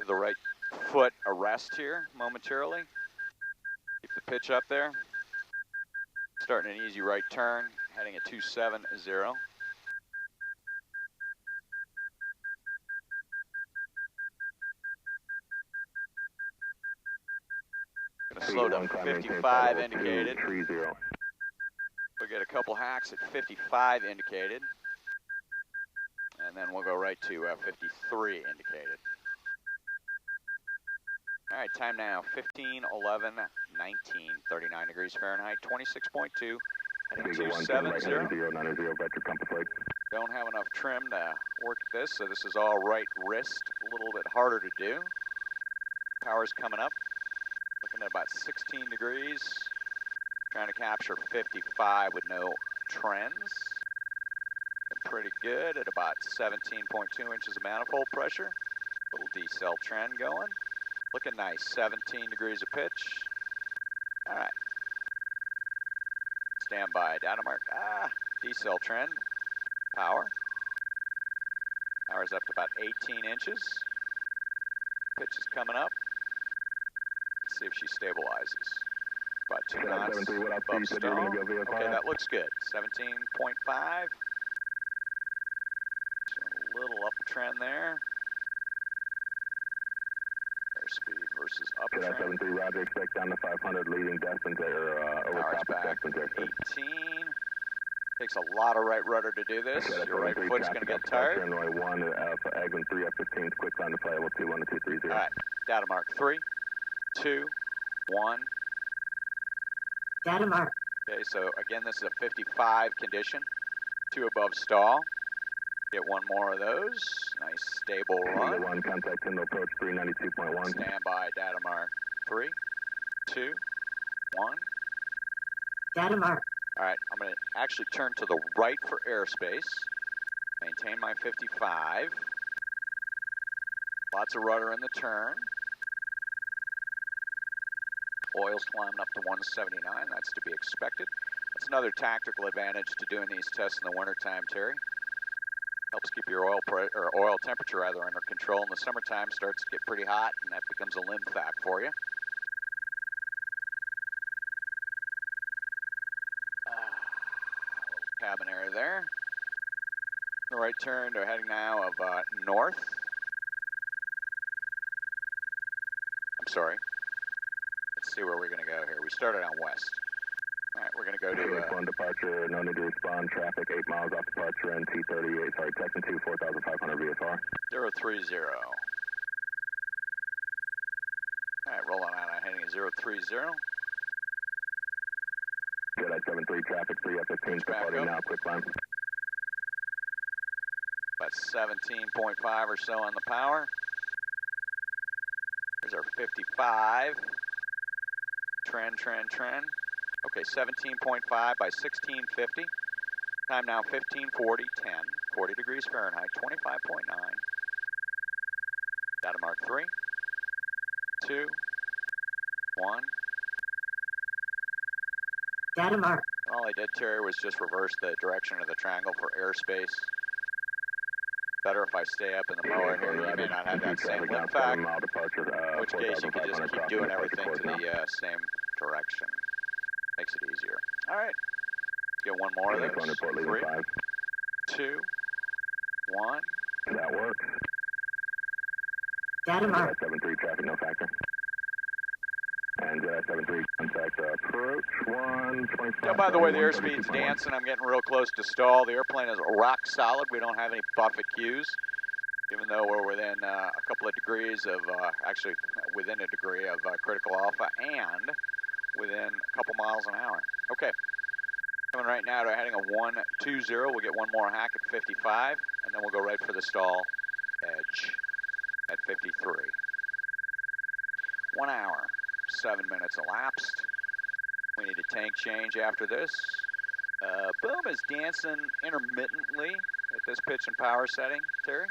The right foot arrest here momentarily. Keep the pitch up there. Starting an easy right turn, heading at 270. Gonna slow to 55 indicated. We'll get a couple hacks at 55 indicated. And then we'll go right to 53 indicated. All right, time now, 15, 11, 19, 39 degrees Fahrenheit, 26.2, heading 270. 090, vector compass lake. Don't have enough trim to work this, so this is all right wrist, a little bit harder to do. Power's coming up, looking at about 16 degrees, trying to capture 55 with no trends. Been pretty good at about 17.2 inches of manifold pressure. Little decel trend going. Looking nice, 17 degrees of pitch. All right. Standby data mark. Decel trend. Power. Power's up to about 18 inches. Pitch is coming up. Let's see if she stabilizes. About 2 knots above stall. Okay, that looks good. 17.5. A little uptrend there. Speed versus uptrend. 7-3, roger, expect down to 500, leading distance or over Power's top back, of distance. 18. Takes a lot of right rudder to do this. Your right foot's going to get tired. Runway 1, Eglin 3 F-15, quick climb to flight level 21 to 230. All right, data mark 3, 2, 1. Data mark. Okay, so again, this is a 55 condition, 2 above stall. Get one more of those. Nice stable run. 1, contact 10 approach 392.1. Standby data mark 3, 2, 1. Data mark. All right, I'm going to actually turn to the right for airspace. Maintain my 55. Lots of rudder in the turn. Oil's climbing up to 179. That's to be expected. That's another tactical advantage to doing these tests in the wintertime, Terry. Helps keep your oil temperature rather under control. In the summertime, starts to get pretty hot, and that becomes a limb fact for you. Cabin area there. The right turn to heading now of north. I'm sorry. Let's see where we're going to go here. We started on west. All right, we're going to go to... One departure, no need to respond. Traffic 8 miles off departure and T38. Sorry, Texan 2, 4,500 VFR. 030. All right, rolling out on heading 030. Jedi 73 traffic, 3 F-15, departing now, quick climb. About 17.5 or so on the power. There's our 55. Trend. Okay, 17.5 by 1650. Time now 1540, 10, 40 degrees Fahrenheit, 25.9. Data mark 3, 2, 1. Data mark. All I did, Terry, was just reverse the direction of the triangle for airspace. Better if I stay up in the mower here. You may not have that same limb fact, in which case you can just keep doing everything to the same direction. Makes it easier. All right, let's get one more of those. 3, 2, 1. That works. Data mark. 73 traffic, no factor. And 73 contact approach 125. Yeah, by the way, the airspeed's dancing. I'm getting real close to stall. The airplane is rock solid. We don't have any buffet cues, even though we're within a couple of degrees of, actually within a degree of critical alpha and within a couple miles an hour. Okay, coming right now to heading a 120. We'll get one more hack at 55, and then we'll go right for the stall edge at 53. 1 hour, 7 minutes elapsed. We need a tank change after this. Boom is dancing intermittently at this pitch and power setting, Terry.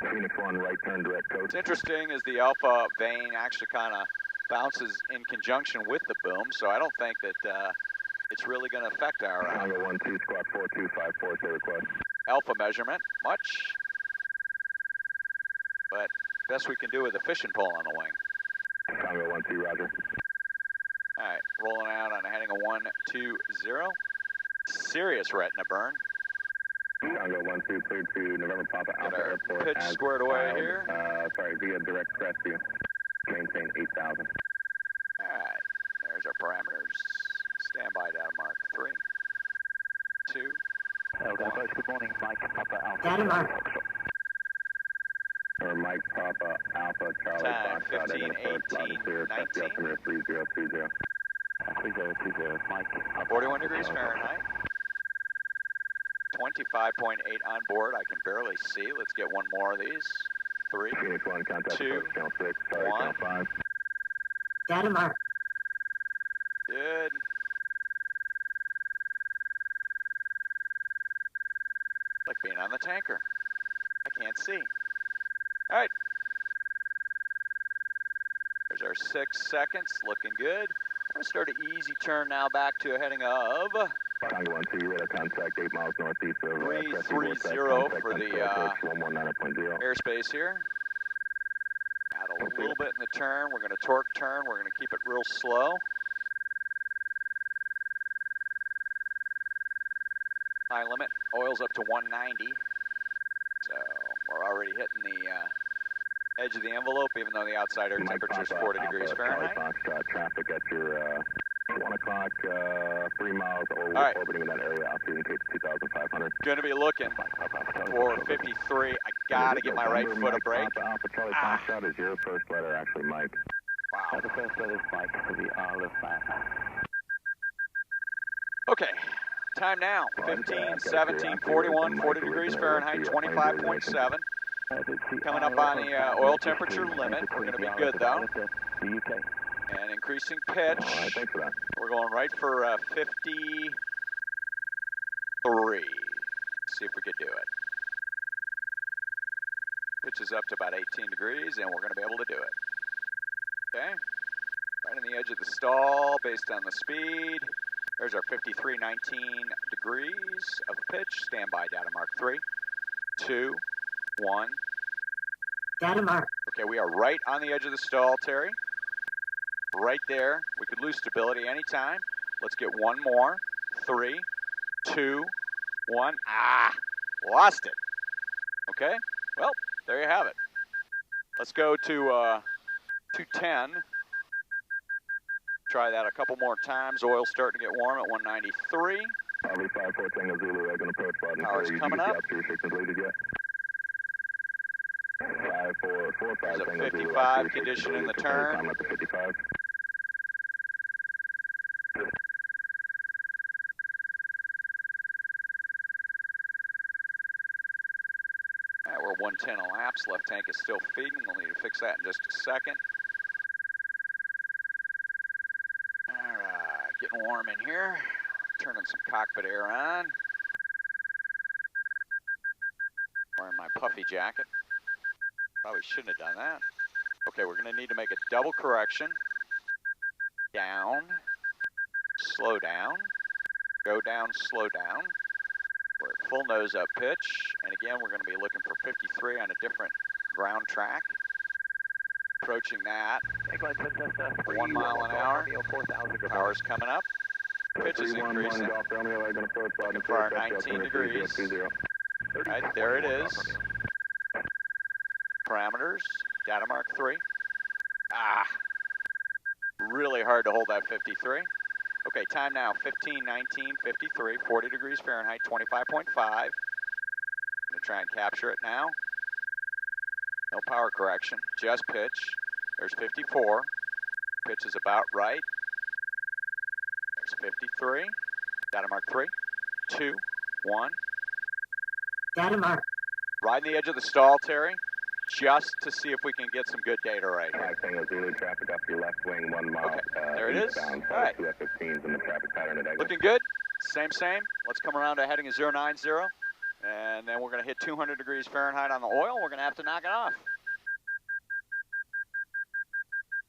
Phoenix 1, right turn, direct coast. What's interesting is the alpha vane actually kind of bounces in conjunction with the boom, so I don't think that it's really going to affect our Tango 12, squawk 4254, say request. alpha measurement much, but best we can do with a fishing pole on the wing. Tango 12, roger. All right, rolling out on a heading of 120. Serious retina burn. Tango 12, cleared to November Papa Get Alpha our Airport. pitch squared away here. Sorry, via direct rescue. Maintain 8,000. All right, there's our parameters. Standby down mark 3, 2, Good morning, Mike Papa Alpha. Data mark. Or Mike Papa Alpha Charlie Time, Foxtrot, 15, Edinburgh, 18, 19. altimeter 3020. 3020, Mike. 41 degrees Fahrenheit. 25.8 on board. I can barely see. Let's get one more of these. 3, Phoenix 1, contact 2, approach channel 6, sorry, 1. channel 5. Data mark. Good. Like being on the tanker. I can't see. All right. There's our 6 seconds. Looking good. I'm going to start an easy turn now back to a heading of Tango 12, radar contact 8 miles northeast of 330 for the airspace here. Add a little bit in the turn. We're going to torque turn. We're going to keep it real slow. High limit. Oil's up to 190. So we're already hitting the edge of the envelope, even though the outside air temperature is 40 degrees Fahrenheit. Traffic at your 1 o'clock, 3 miles orbiting in that area, altitude Cape 2,500. Going to be looking for 53. I got to get my right foot a break. Alpha Charlie Foxtrot is your first letter, actually, Mike. Wow. The first letter is Mike for the Isle of Man. Okay. Time now, 15, 17, 41, 40 degrees Fahrenheit, 25.7. Coming up on the oil temperature limit. We're going to be good, though. The UK. And increasing pitch. All right, thanks for that. We're going right for 50. 3. See if we could do it. Pitch is up to about 18 degrees, and we're going to be able to do it. Okay. Right on the edge of the stall, based on the speed. There's our 53.19 degrees of pitch. Stand by, data mark 3, 2, 1. Data mark. Okay, we are right on the edge of the stall, Terry. Right there. We could lose stability anytime. Let's get one more. 3, 2, 1. Ah, lost it. Okay, well, there you have it. Let's go to 210. Try that a couple more times. Oil's starting to get warm at 193. I'll be 5-4 Tango Zulu, egg and approach button. Power's coming up. Restrictions leaded yet? 5-4, 4-5 There's a Tango Zulu. 55 condition in the turn. Time at the 55. We're 110 elapsed. Left tank is still feeding. We'll need to fix that in just a second. All right, getting warm in here. Turning some cockpit air on. Wearing my puffy jacket. Probably shouldn't have done that. Okay, we're going to need to make a double correction. Down. Slow down. Go down, slow down. We're at full nose up pitch, and again, we're going to be looking for 53 on a different ground track. Approaching that. 1 mile an hour. Power's coming up. Pitch is increasing. Looking for our 19 degrees. Right, there it is. Parameters, data mark 3. Ah, really hard to hold that 53. Okay, time now, 15:19, 53, 40 degrees Fahrenheit, 25.5. I'm gonna try and capture it now. No power correction, just pitch. There's 54. Pitch is about right. There's 53. Data mark 3, 2, 1. Data mark. Riding the edge of the stall, Terry, just to see if we can get some good data right here. 5 Tango Zulu, traffic off your left wing, 1 mile. Okay, there it is. Eastbound, All right. 2 F-15s in the traffic pattern at Eggleston. Looking good. Same. Let's come around to heading of 090. And then we're going to hit 200 degrees Fahrenheit on the oil. We're going to have to knock it off.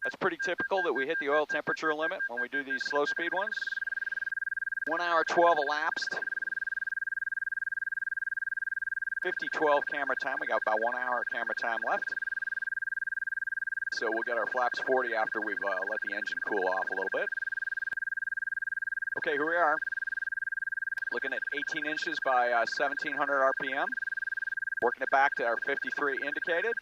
That's pretty typical that we hit the oil temperature limit when we do these slow speed ones. 1 hour 12 elapsed. 50-12 camera time. We got about 1 hour of camera time left. So we'll get our flaps 40 after we've let the engine cool off a little bit. Okay, here we are. Looking at 18 inches by 1700 RPM. Working it back to our 53 indicated.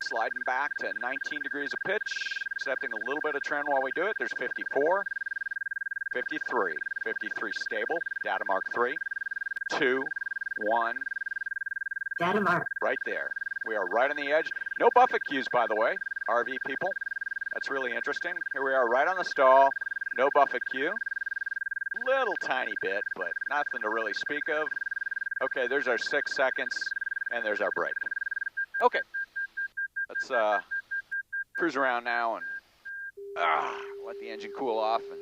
Sliding back to 19 degrees of pitch. Accepting a little bit of trend while we do it. There's 54. 53. 53 stable. Data mark 3, 2, 1. Data mark. Right there. We are right on the edge. No buffet cues, by the way, RV people. That's really interesting. Here we are right on the stall. No buffet cue. Little tiny bit, but nothing to really speak of. Okay, there's our 6 seconds, and there's our break. Okay, let's cruise around now and let the engine cool off and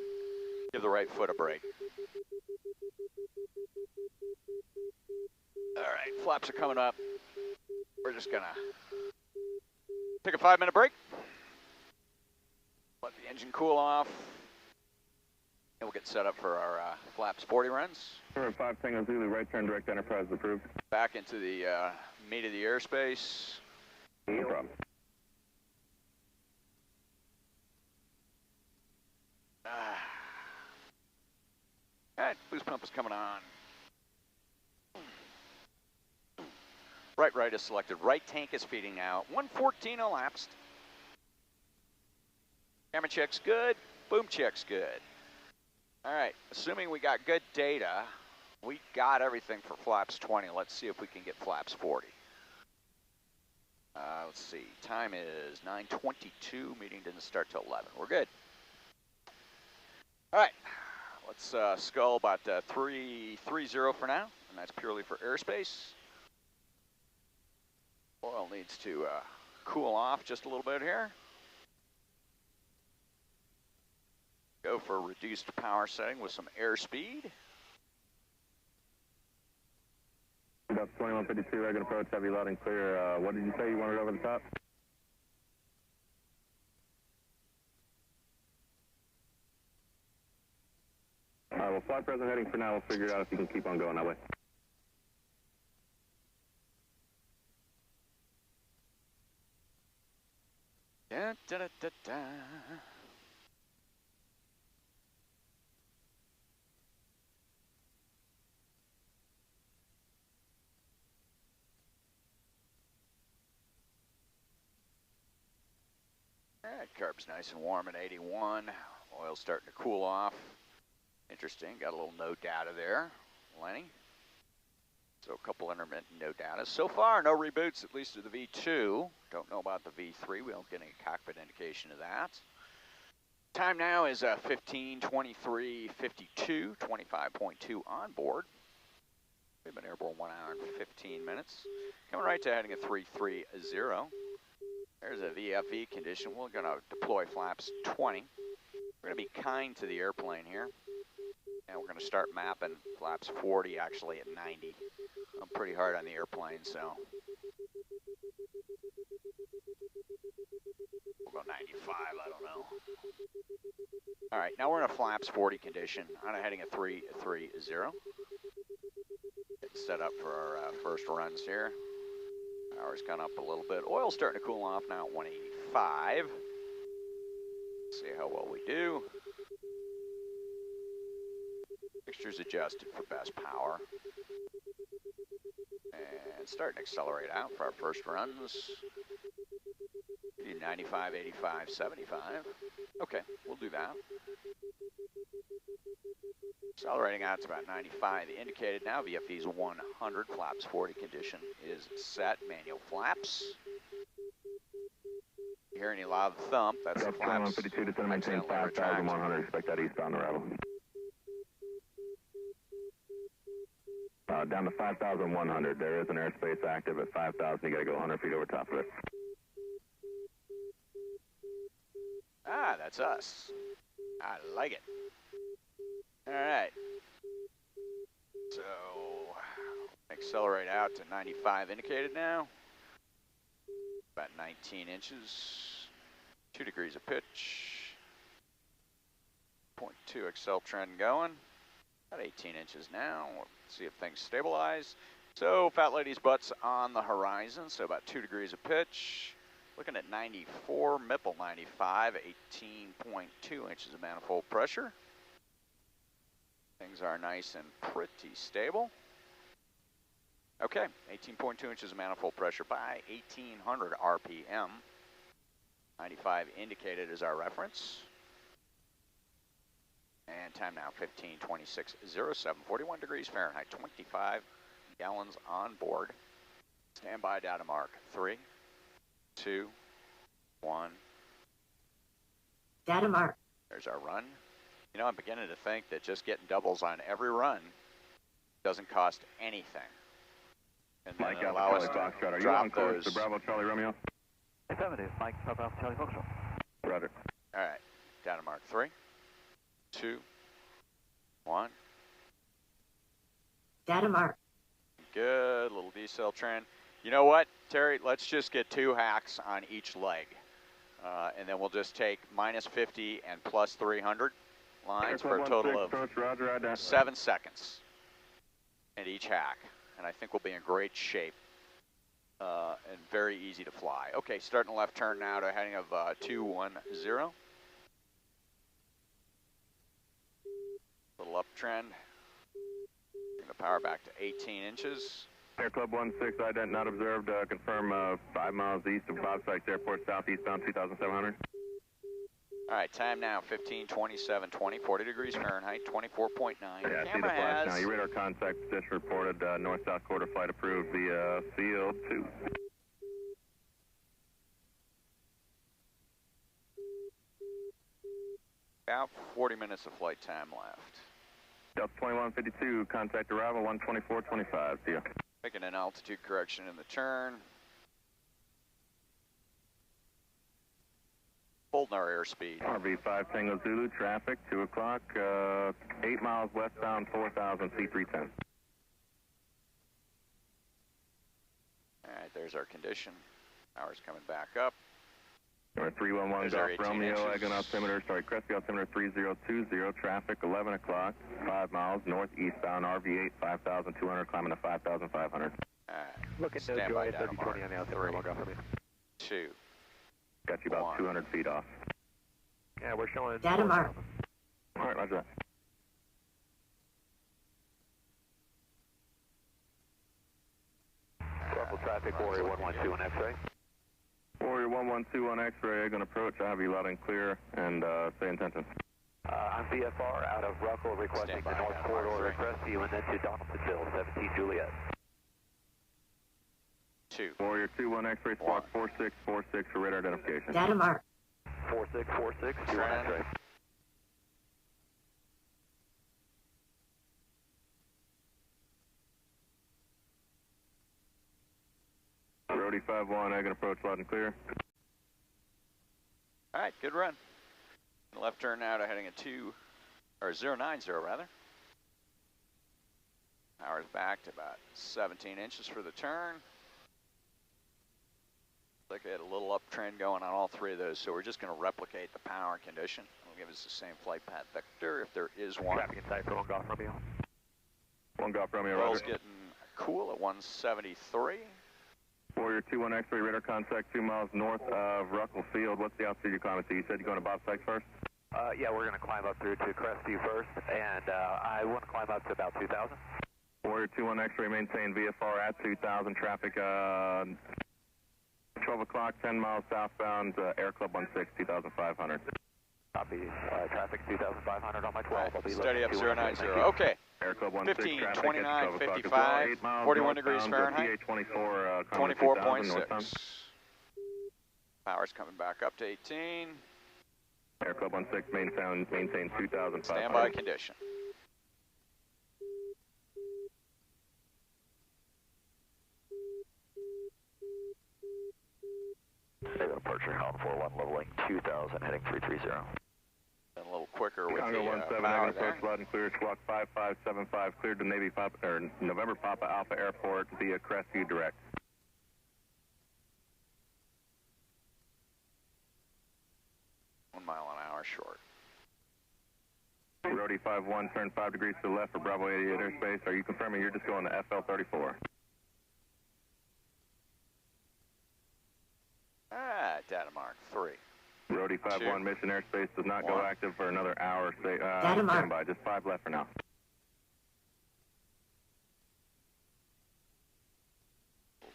give the right foot a break. All right, flaps are coming up. We're just gonna take a 5-minute break. Let the engine cool off. And we'll get set up for our flaps 40 runs. 5 Tango Zulu, right turn direct enterprise approved. Back into the meat of the airspace. No problem. All right, boost pump is coming on. Right is selected. Right tank is feeding now. 114 elapsed. Camera check's good. Boom check's good. All right, assuming we got good data, we got everything for flaps 20. Let's see if we can get flaps 40. Let's see, time is 9:22. Meeting didn't start till 11. We're good. All right, let's scull about 330 for now, and that's purely for airspace. Oil needs to cool off just a little bit here. Go for reduced power setting with some airspeed. That's 2152, regular approach, heavy loud and clear. What did you say you wanted over the top? Well, flight present heading for now. We'll figure it out if you can keep on going that way. Da, da, da, da, da. Carb's nice and warm at 81. Oil's starting to cool off. Interesting, got a little no data there, Lenny. So a couple intermittent no data. So far, no reboots, at least to the V2. Don't know about the V3. We don't get any cockpit indication of that. Time now is 15:23:52, 25.2 on board. We've been airborne 1 hour and 15 minutes. Coming right to heading at 330. There's a VFE condition. We're going to deploy flaps 20. We're going to be kind to the airplane here. And we're going to start mapping flaps 40 actually at 90. I'm pretty hard on the airplane, so we'll go 95, I don't know. All right, now we're in a flaps 40 condition. I'm heading at 330. Getting set up for our first runs here. Power's gone up a little bit. Oil's starting to cool off now at 185. See how well we do. Fixtures adjusted for best power. And starting to accelerate out for our first runs. 95, 85, 75. Okay, we'll do that. Accelerating out to about 95. The indicated now, VFE's 100, flaps 40 condition is set. Manual flaps. You hear any loud thump, that's the flaps. 5152 to maintain 5,100, expect that eastbound arrival. Down to 5,100, there is an airspace active at 5,000, you gotta go 100 feet over top of it. Ah, that's us. I like it. All right. So, accelerate out to 95 indicated now. About 19 inches. 2 degrees of pitch. 0.2 accel trend going. About 18 inches now. We'll see if things stabilize. So, Fat Lady's butt's on the horizon, so about 2 degrees of pitch. Looking at 94, Mipple 95, 18.2 inches of manifold pressure. Things are nice and pretty stable. Okay, 18.2 inches of manifold pressure by 1800 RPM. 95 indicated as our reference. And time now 15:26:07, 41 degrees Fahrenheit, 25 gallons on board. Standby data mark 3, 2, 1. Data mark. There's our run. You know, I'm beginning to think that just getting doubles on every run doesn't cost anything. And then Mike, allow us to Foxtrot, are you drop on course those. to Bravo Charlie Romeo? Affirmative, Mike, Papa Alpha Charlie Foxtrot. Roger. All right, data mark 3, 2, 1. Data mark. Good, little decel trend. You know what, Terry, let's just get 2 hacks on each leg. And then we'll just take minus 50 and plus 300 lines for a total of 7 seconds in each hack. And I think we'll be in great shape and very easy to fly. Okay, starting left turn now to heading of 210. Little uptrend. Bring the power back to 18 inches. Air Club 16, ident not observed, confirm 5 miles east of Bob Sykes Airport, southeastbound 2,700. All right, time now 15:27:20, 40 degrees Fahrenheit, 24.9. Yeah, I see the flash now. Your radar contact position reported, north-south quarter flight approved via field 2. About 40 minutes of flight time left. Delta 2152, contact arrival 124.25, see ya. Making an altitude correction in the turn. Holding our airspeed. RV5 Tango Zulu, traffic, 2 o'clock, 8 miles westbound, 4,000 feet, 310. right, there's our condition. Power's coming back up. Number 311 There's our Golf 18 Romeo, inches. Eglin altimeter, Crestview altimeter 3020, traffic 11 o'clock, 5 miles northeastbound, RV8, 5,200, climbing to 5,500. Looking to Stand by, enjoy Data 3020 on the altimeter. 2, Got you about 1. 200 feet off. Yeah, we're showing. Data mark. All right, roger that. Level traffic, Warrior 112 on X-ray. Warrior 112 on X-ray, going to approach. I have you loud and clear, and say intention. I'm VFR out of Ruckle, requesting Stand by, the north Data corridor Mark to Crestview and then to Donaldsonville, 17 Juliet. 2. Warrior 21 X-ray, squawk 4646 for radar identification. Data mark. 4646, 21 Trend. X-ray. Brody 51, I can approach loud and clear. All right, good run. Left turn now to heading a 090 rather. Power's back to about 17 inches for the turn. Like I had a little uptrend going on all three of those, so we're just going to replicate the power condition. It'll give us the same flight path vector if there is one. Traffic inside for 1 Golf Romeo. 1 Golf Romeo, Well's roger. getting cool at 173. Warrior 21 X-ray, radar contact 2 miles north of Ruckle Field. What's the altitude you're climbing to? You said you're going to Bob Sykes first? Yeah, we're going to climb up through to Crestview first, and I want to climb up to about 2,000. Warrior 21 X-ray, maintain VFR at 2,000, traffic 12 o'clock, 10 miles southbound, Air Club 16, 2,500. Copy. Traffic 2,500 on my 12. I'll be Steady up looking 090. 200. Okay. Air Club 15, 16, traffic 29, at 12 o'clock as 55, well, 8 miles 41 degrees northbound, Fahrenheit. PA 24, climbing to 2,000 northbound. 24.6. Power's coming back up to 18. Air Club 16, maintain 2,500. Standby condition. Naval departure, Helm 41, leveling 2,000, heading 330. And a little quicker with Congo the 17, power Eglin there. approach loud and clear, squawk 5575, cleared to Navy Papa, or November Papa Alpha Airport via Crestview Direct. .1 mile an hour short. Brody 51, turn 5 degrees to the left for Bravo 88 airspace. Are you confirming you're just going to FL 34? Data mark 3. Brody 51, mission airspace does not go 1. active for another hour. Stay, Data mark. stand by, just 5 left for now.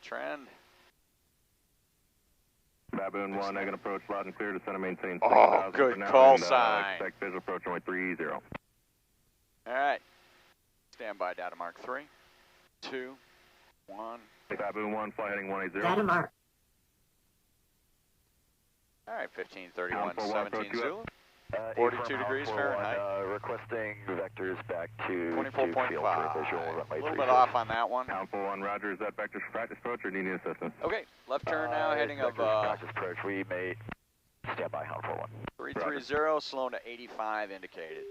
Trend. Baboon 1, Eglin approach loud and clear to center maintain 6,000 Oh, good for now, call and, sign. expect visual approach only 30. All right. Standby data mark 3, 2, 1. Baboon 1, fly heading 180. Data mark. All right, 1531, Alpha 1, 17 approach you Zulu. up. 42 degrees Fahrenheit. Requesting vectors back to 24.5. A little bit off on that one. Alpha 1, roger. Is that vector for practice approach or do you need assistance? Okay, left turn now, heading of practice approach. We may stand by, Helm 41. 330, slowing to 85 indicated.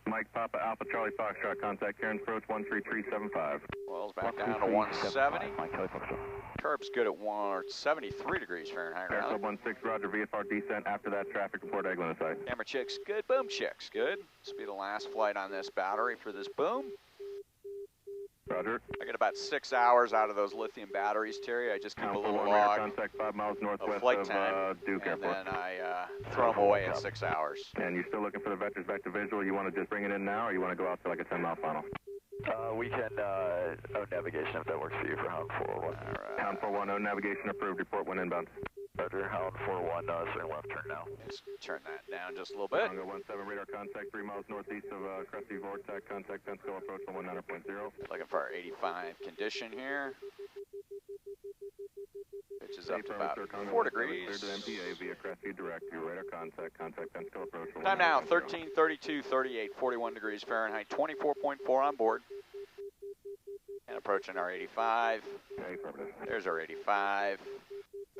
Mike Papa Alpha Charlie Foxtrot, contact Cairns approach 13375. Well's back down to 170. Mike Charlie Foxtrot. Curb's good at 173 degrees Fahrenheit. Air Rather. Club 16, roger. VFR descent. After that, traffic report Eglin in sight. Camera checks good, boom checks good. This will be the last flight on this battery for this boom. Roger. I get about 6 hours out of those lithium batteries, Terry. I just keep a Alpha little 1, radar log contact 5 miles of northwest flight of time, Duke and Airport. then I throw them away at 6 hours. And you're still looking for the vectors back to visual? You want to just bring it in now, or you want to go out to like a 10-mile final? We can own navigation if that works for you for Hound 401. All right. Hound 41, no navigation approved. Report when inbound. Roger, Hound 41, turn left turn now. Just turn that down just a little bit. Congo 17, radar contact 3 miles northeast of Crestview Vortex. Contact Pensacola approach 119.0. Looking for our 85 condition here, which is up to about 4 degrees. Cleared to MPA via Crestview Direct. Your radar contact Pensacola approach. Time now, 13:32, 38, 41 degrees Fahrenheit, 24.4 on board. And approaching our 85. Okay, affirmative. There's our 85.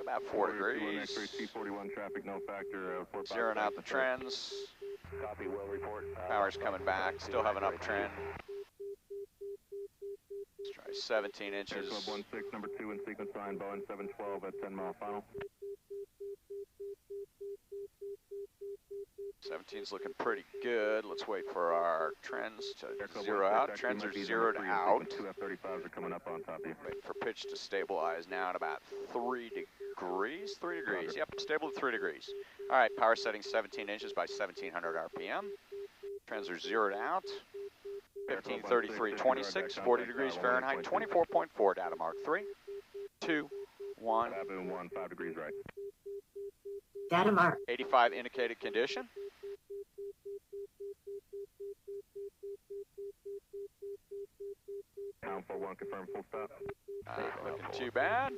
About 4 degrees. T41 traffic, no factor. Zeroing out the trends. Copy, will report. Power's coming back. Still have an uptrend. Let's try 17 inches. Club 16, number 2 in sequence sign, Boeing 712 at 10 mile final. 17's looking pretty good. Let's wait for our trends to zero out. Trends are zeroed out. 2 F-35s are coming up on top of you. Wait for pitch to stabilize now at about 3 degrees. 3 degrees. Yep, stable at 3 degrees. All right, power setting 17 inches by 1700 RPM. Trends are zeroed out. 1533.26, 40 degrees Fahrenheit, 24.4 data mark. 3, 2, 1. Baboon 1, 5 degrees right. Data mark. 85 indicated condition. Pound 41, confirm full stop. Looking too bad.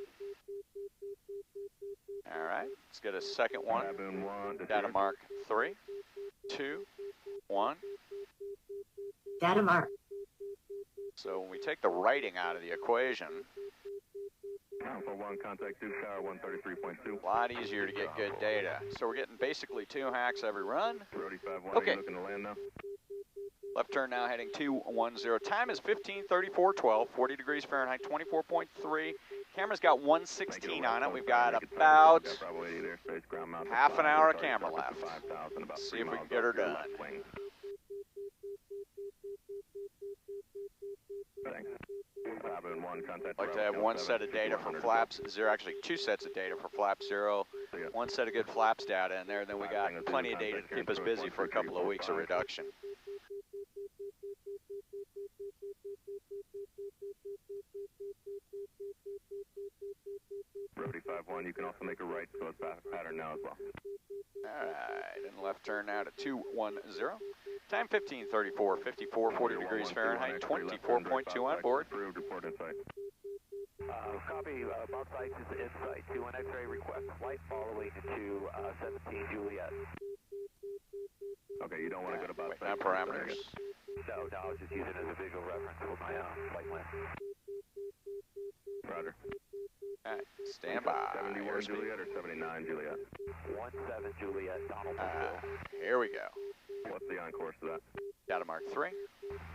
All right, let's get a second one. Baboon 1, Data mark 3, 2, 1. Data mark. So when we take the writing out of the equation, Pound 41, contact Duke Tower 133.2. a lot easier to get good data. So we're getting basically 2 hacks every run. Brody 51, Okay. are you looking to land now? Left turn now heading 210. Time is 15:34:12, 40 degrees Fahrenheit, 24.3. Camera's got 116 on it. We've got about half an hour of camera left. Let's see if we can get her done. Thanks. I'd like to have one set of data for flaps 0, actually 2 sets of data for flap 0, one set of good flaps data in there, then we got plenty of data to keep us busy for a couple of weeks of reduction. Brody 51, you can also make a right, so it's pattern now as well. Alright, and left turn now to 210. Time 15:34, 54, 40 degrees Fahrenheit, 24.2 on board. Approved, report in sight. Copy, Bob Sykes is in sight. 21 X-ray request flight following to 17 Juliet. Okay, you don't want to go to Bob Wait, Sykes. now parameters. No, I was just using it as a visual reference for my flight plan. Roger. Alright, stand by. 71 Airspeed. Juliet or 79 Juliet? 17 Juliet, Donald. Here we go. What's the on-course to that? Data mark 3.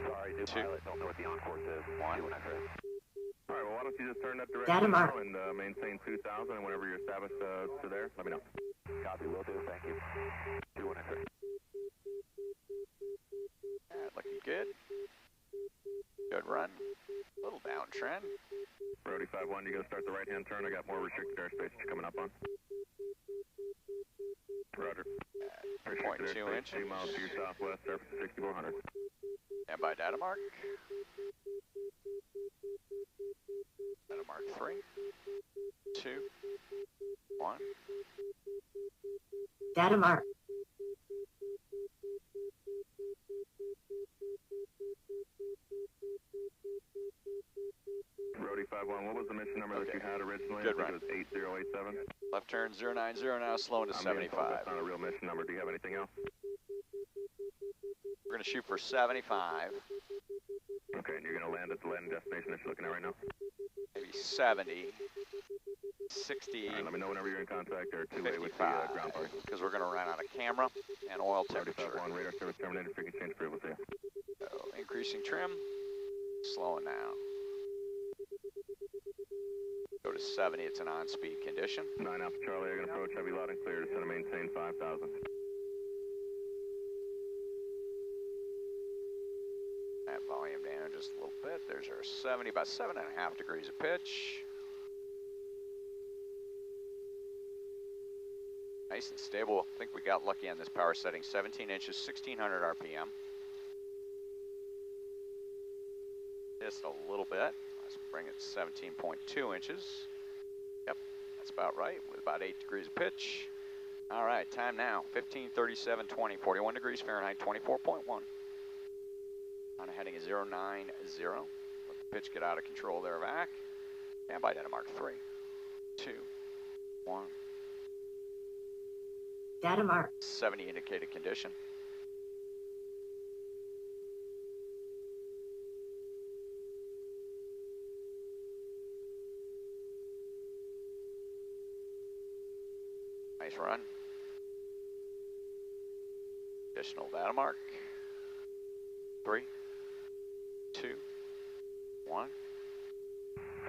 Sorry, new 2. pilot, don't know what the on-course is. 1. 21 X-ray. All right, well, why don't you just turn that direction Data mark. now and maintain 2,000, and whenever you're established to there, let me know. Copy, will do, thank you. 21 X-ray. Alright, looking good. Good run. Little downtrend. Brody 51, you go start the right-hand turn. I got more restricted airspace coming up on. Roger. 0.2 inches. 2 miles to your southwest, surface 6400. Stand by data mark. Data mark 3, 2, 1. Data mark. Brody 51, what was the mission number that you had originally? Good I run. think it was 8087. Left turn 090 now, slowing to I'm being told 75. that's not a real mission number. Do you have anything else? We're going to shoot for 75, Okay, and you're going to land at the landing destination that you're looking at right now? maybe 70, 60, All right, let me know whenever you're in contact or two-way with the 55, ground party. because we're going to run out of camera and oil Brody temperature. 51, radar service terminated. Frequency change approval to you. So increasing trim, slowing now. Go to 70, it's an on-speed condition. 9 Alpha Charlie, you're going to approach heavy loud and clear. Descend and maintain 5,000. That volume down just a little bit. There's our 70, about 7.5 degrees of pitch. Nice and stable. I think we got lucky on this power setting. 17 inches, 1600 RPM. Just a little bit. Let's bring it to 17.2 inches. Yep, that's about right, with about 8 degrees of pitch. All right, time now, 15:37:20, 41 degrees Fahrenheit, 24.1. On a heading of 090. Let the pitch get out of control there, vac. And by data mark 3, 2, 1. Data mark. 70 indicated condition. Nice run. Additional data mark. 3, 2, 1.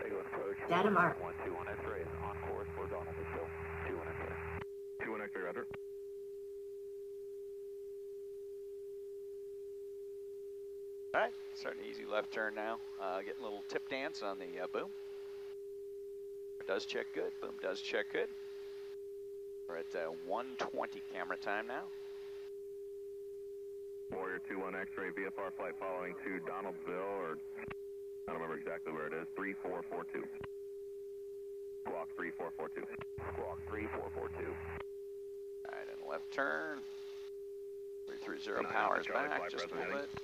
Eglin approach. Data mark. 121 X-ray is on course for Donald Mitchell. 21 X-ray. 21 X-ray, roger. All right, starting an easy left turn now. Getting a little tip dance on the boom. Does check good. Boom does check good. We're at 1:20 camera time now. Warrior 21 X-ray VFR flight following to Donaldsville, or I don't remember exactly where it is. 3442. Squawk 3442. Squawk 3442. All right, and left turn. 330 9 powers Charlie, back flight just a present little heading. bit.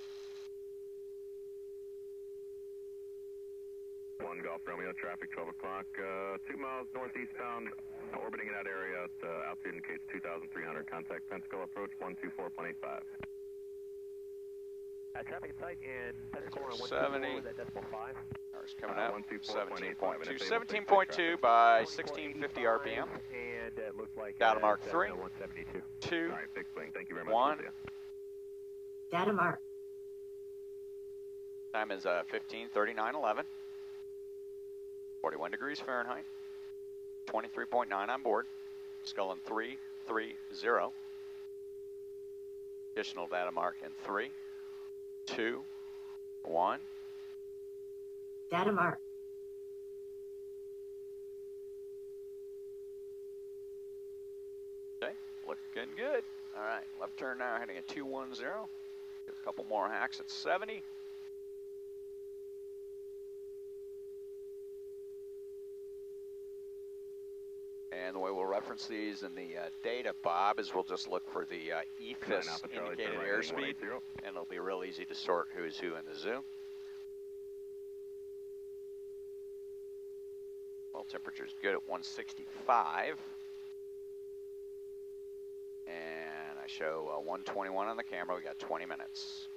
1 Golf Romeo, traffic 12 o'clock, 2 miles northeastbound, orbiting in that area at altitude indicates 2,300. Contact Pensacola approach 124.85. Traffic at site in Pensacola on 70. 124 with that decimal 5. Hours coming up. 124.85. 17.2 by 1650 RPM. And it looks like Data mark 3. 172. 2. All right, fixed wing. Thank you very much. 1. We'll see ya. Data mark. Time is 15:39:11. 41 degrees Fahrenheit. 23.9 on board. Sculling 330. Additional data mark in 3, 2, 1. Data mark. Okay, looking good. All right, left turn now, heading at 210. Get a couple more hacks at 70. And the way we'll reference these in the data, Bob, is we'll just look for the EFIS Alpha Charlie, indicated turn right heading airspeed, 180. and it'll be real easy to sort who's who in the zoo. Well, temperature's good at 165. And I show 121 on the camera. We got 20 minutes.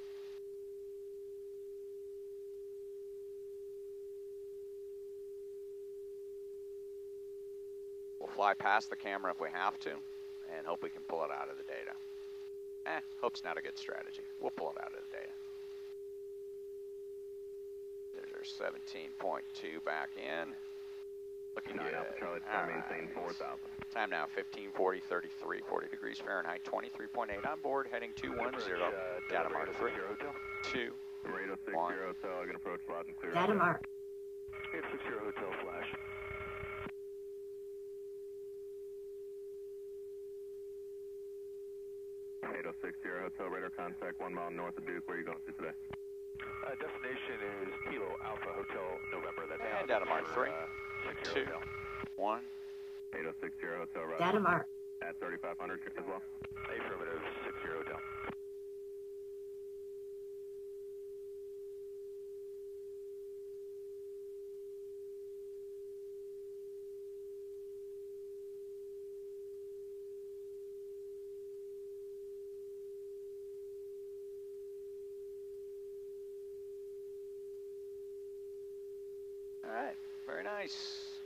We'll fly past the camera if we have to, and hope we can pull it out of the data. Hope's not a good strategy. We'll pull it out of the data. There's our 17.2 back in. Looking 9 good. Alpha Charlie, All maintain right. 4,000. Time now 15:40, 33, 40 degrees Fahrenheit, 23.8 on board, heading 210. Data mark 3, 2, Radar 60 1. Hotel, I can approach loud and clear. Data mark. 860 Hotel flash. Hotel, radar contact 1 mile north of Duke. Where are you going to today? Destination is Kilo Alpha Hotel November. That's And data mark 3, 2, 1. 8060 Hotel, roger. Data mark. At 3500 as well. Affirmative 60 Hotel. All right, very nice.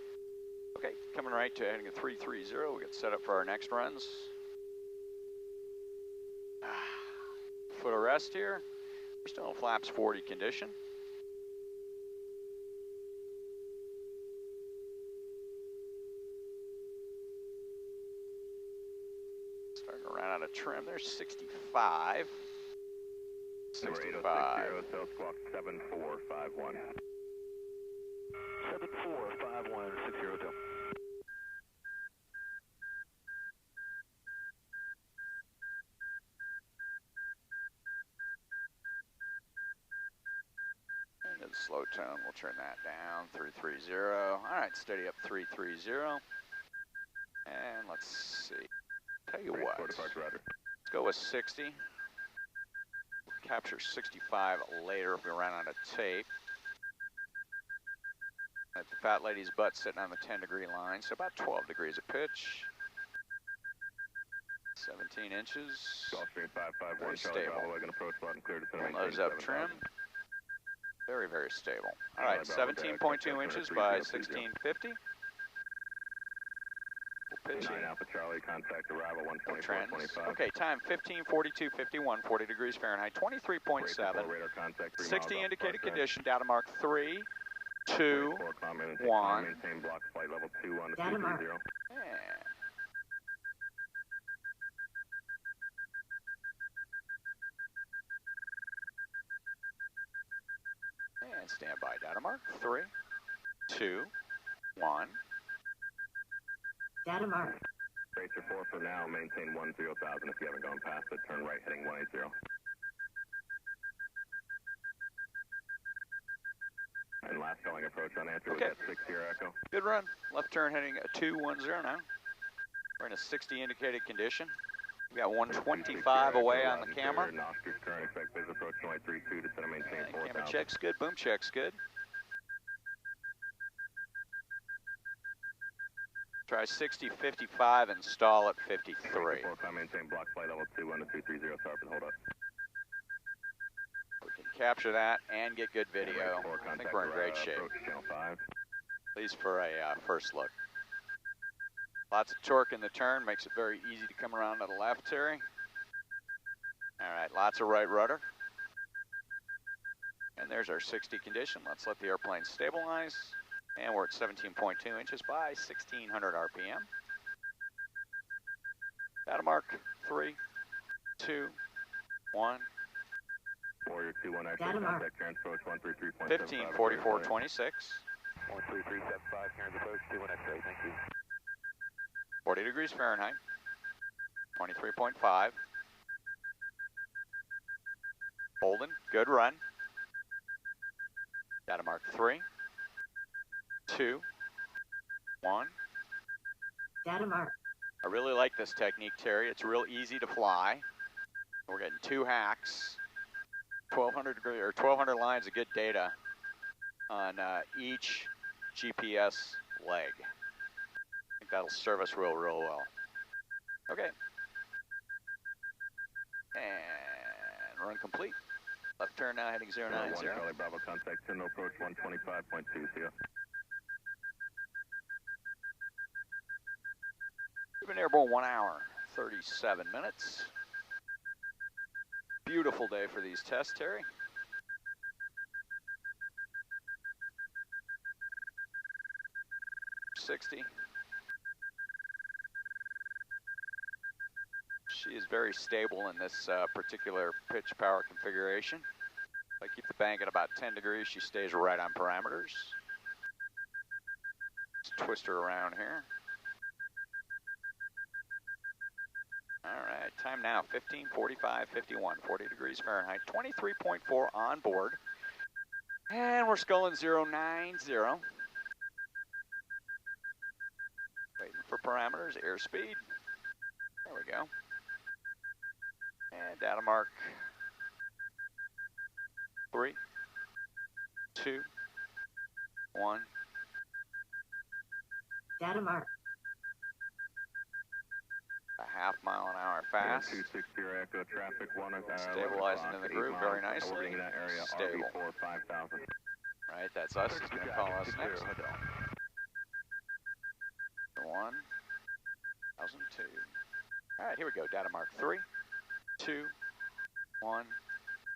Okay, coming right to heading at 330. We'll get set up for our next runs. Foot of rest here. We're still in flaps 40 condition. Starting to run out of trim. There's 65. 65. Hotel, squawk 7451. 7451 60 Hotel. And then slow tone, we'll turn that down, 330. All right, steady up 330. And let's see, tell you what, let's go with 60. We'll capture 65 later if we run out of tape. At the fat lady's butt sitting on the 10-degree line, so about 12 degrees of pitch. 17 inches. Gulfstream 551, Very Charlie stable. Bravo, wagon approach loud and clear to center. Nose up trim. Very, very stable. All right, 17.2 inches by 1650. We'll pitch 9 in. Alpha Charlie, contact arrival Trends. 124.25. Okay, time 15:42:51, 40 degrees Fahrenheit, 23.7. Radar contact 3 60 miles off indicated Park Drive. condition, data mark 3, 2, 1. Maintain block flight level 2 on the Data mark. 230. And stand by. Data mark. 3, 2, 1. Data mark. Racer 4 for now, maintain 10,000. If you haven't gone past it, turn right heading 180. And last calling approach on answer Okay. was at 6 Sierra Echo. Good run. Left turn heading 210 now. We're in a 60 indicated condition. We got 125 away on the camera. Oscar's current expect phase approach 232 to set and maintain 4,000. Camera check's good, boom check's good. Try 60, 55 and stall at 53. Maintain block flight level 2 on the 230, sorry for the hold up. We can capture that and get good video. I think we're in great shape. At least for a first look. Lots of torque in the turn, makes it very easy to come around to the left, Terry. All right, lots of right rudder. And there's our 60 condition. Let's let the airplane stabilize. And we're at 17.2 inches by 1600 RPM. Data mark, 3, 2, 1. Warrior 21 X-ray, Data mark. contact Cairns approach 133.75. 1544.26. 13375, Cairns approach 21 X-ray, thank you. 40 degrees Fahrenheit. 23.5. Holden, good run. Data mark 3, 2, 1. Data mark. I really like this technique, Terry. It's real easy to fly. We're getting 2 hacks, 1,200 lines of good data on each GPS leg. I think that'll serve us real well. Okay. And run complete. Left turn now heading 090. Charlie Bravo contact, terminal approach 125.2, see ya. We've been airborne 1 hour, 37 minutes. Beautiful day for these tests, Terry. .60. She is very stable in this particular pitch power configuration. If I keep the bank at about 10 degrees, she stays right on parameters. Let's twist her around here. All right, time now, 15:45:51, 40 degrees Fahrenheit, 23.4 on board. And we're sculling 090. Waiting for parameters, airspeed. There we go. And data mark 3, 2, 1. Data mark. A half mile an hour fast. 260 Echo traffic 1. Stabilizing in the groove very nicely. That area, Stable. RV4 5000. All right, that's us. He's going to call us next. 1,002. All right, here we go. Data mark 3, 2, 1.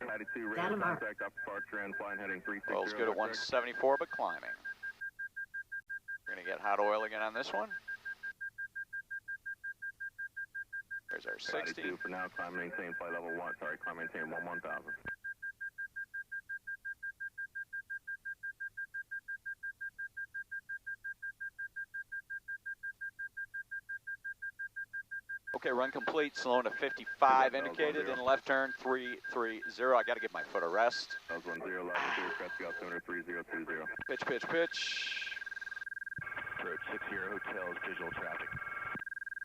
92 Data radar mark. contact up departure and flying heading 360. Oil's good at 174, but climbing. We're going to get hot oil again on this one. There's our 60. 92 for now, climb maintain flight level 1. Sorry, climb maintain 1000. Okay, run complete. Slow to 55 indicated in left turn 330. I got to give my foot a rest. That was 10, latitude, Crescent altimeter 3020. Pitch, pitch, pitch. Approach 6 Sierra Hotels, visual traffic.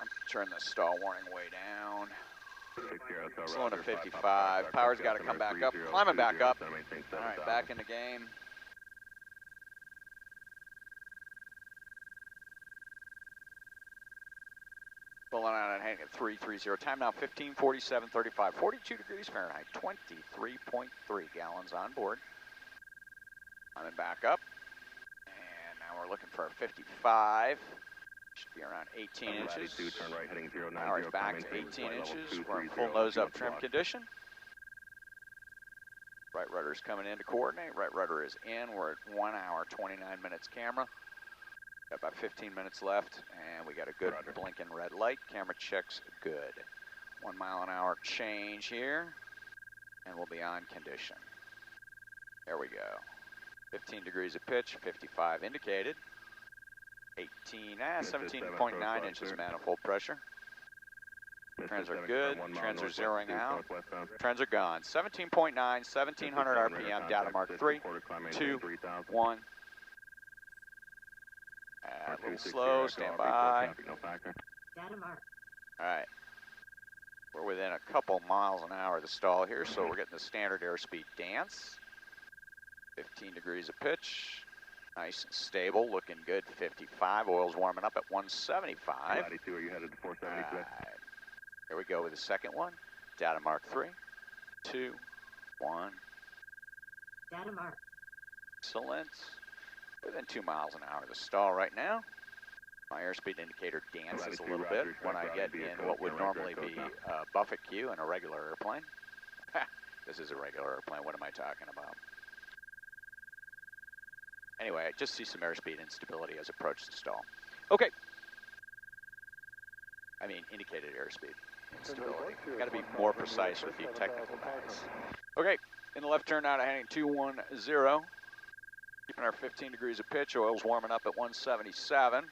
I'm turning the stall warning way down. 6 Sierra Hotel, Slowing to Roger, 55. Power's got to come back up. Climbing back up. Center maintain All right, 7000. back in the game. Pulling out and hanging at 330. Time now 15:47:35. 42 degrees Fahrenheit. 23.3 gallons on board. Climbing back up. And now we're looking for a 55. Should be around 18 inches. Latitude, turn right heading 090. Power's back to 18 inches. We're in full nose up trim condition. Right rudder's coming in to coordinate. Right rudder is in. We're at 1 hour, 29 minutes camera. Got about 15 minutes left, and we got a good blinking red light. Camera checks good. 1 mile an hour change here, and we'll be on condition. There we go. 15 degrees of pitch, 55 indicated. 17.9 inches manifold pressure. Trends are good. Trends are zeroing out. Trends are gone. 17.9, 1700 RPM, data mark 3, 2, 1. A little slow, stand by. Data mark. All right. We're within a couple miles an hour of the stall here, so we're getting the standard airspeed dance. 15 degrees of pitch. Nice and stable, looking good. 55. Oil's warming up at 175. Latitude, are you headed to 470? Right. Here we go with the second one. Data mark 3, 2, 1. Data mark. Excellent. Within 2 miles an hour of the stall right now. My airspeed indicator dances a little bit when I get in what would normally be a buffet queue in a regular airplane. This is a regular airplane. What am I talking about? Anyway, I just see some airspeed instability as I approach the stall. Okay. I mean, indicated airspeed instability. Got to be more precise with you technical guys. Okay, in the left turn out of heading 210. Keeping our 15 degrees of pitch. Oil's warming up at 177.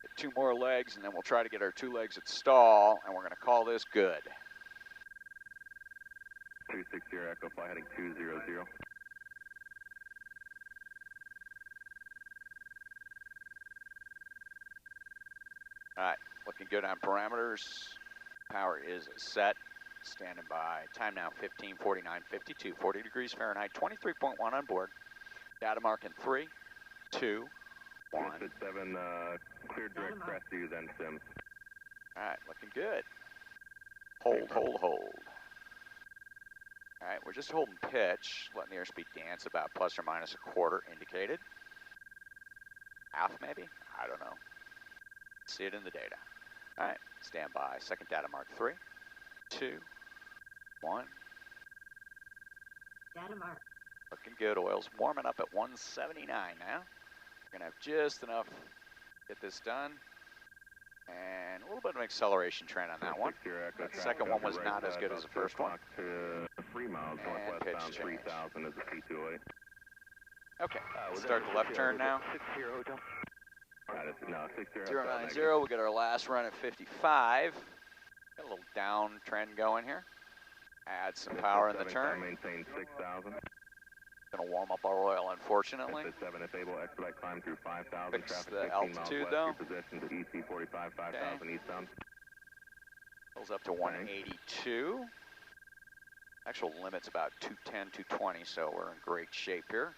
Get 2 more legs, and then we'll try to get our 2 legs at stall, and we're going to call this good. 260 Echo, fly heading 200. All right, looking good on parameters. Power is set. Standing by. Time now 15:49:52. 40 degrees Fahrenheit. 23.1 on board. Data mark in 3, 2, 1. 7, cleared direct crest to you then, Sims. All right, looking good. Hold, hold, hold. All right, we're just holding pitch, letting the airspeed dance about plus or minus a quarter indicated. Half maybe? I don't know. See it in the data. All right, stand by. Second data mark 3, 2, 1. Data mark. Looking good. Oil's warming up at 179 now. We're going to have just enough to get this done. And a little bit of an acceleration trend on that one. The second one was not as good as the first one. 3 miles And pitch northwestbound, change. 3000 is the P2A. Okay, let's start the left turn now. 090, we got our last run at 55. Got a little down trend going here. Add some power in the turn. Maintain 6000. Gonna warm up our oil, unfortunately. 7 if able, expedite climb through 5000. Fix Traffic the 15 miles altitude west, though. your position to EC 45 5000 eastbound. Goes up to 182. Actual limit's about 210, 220, so we're in great shape here.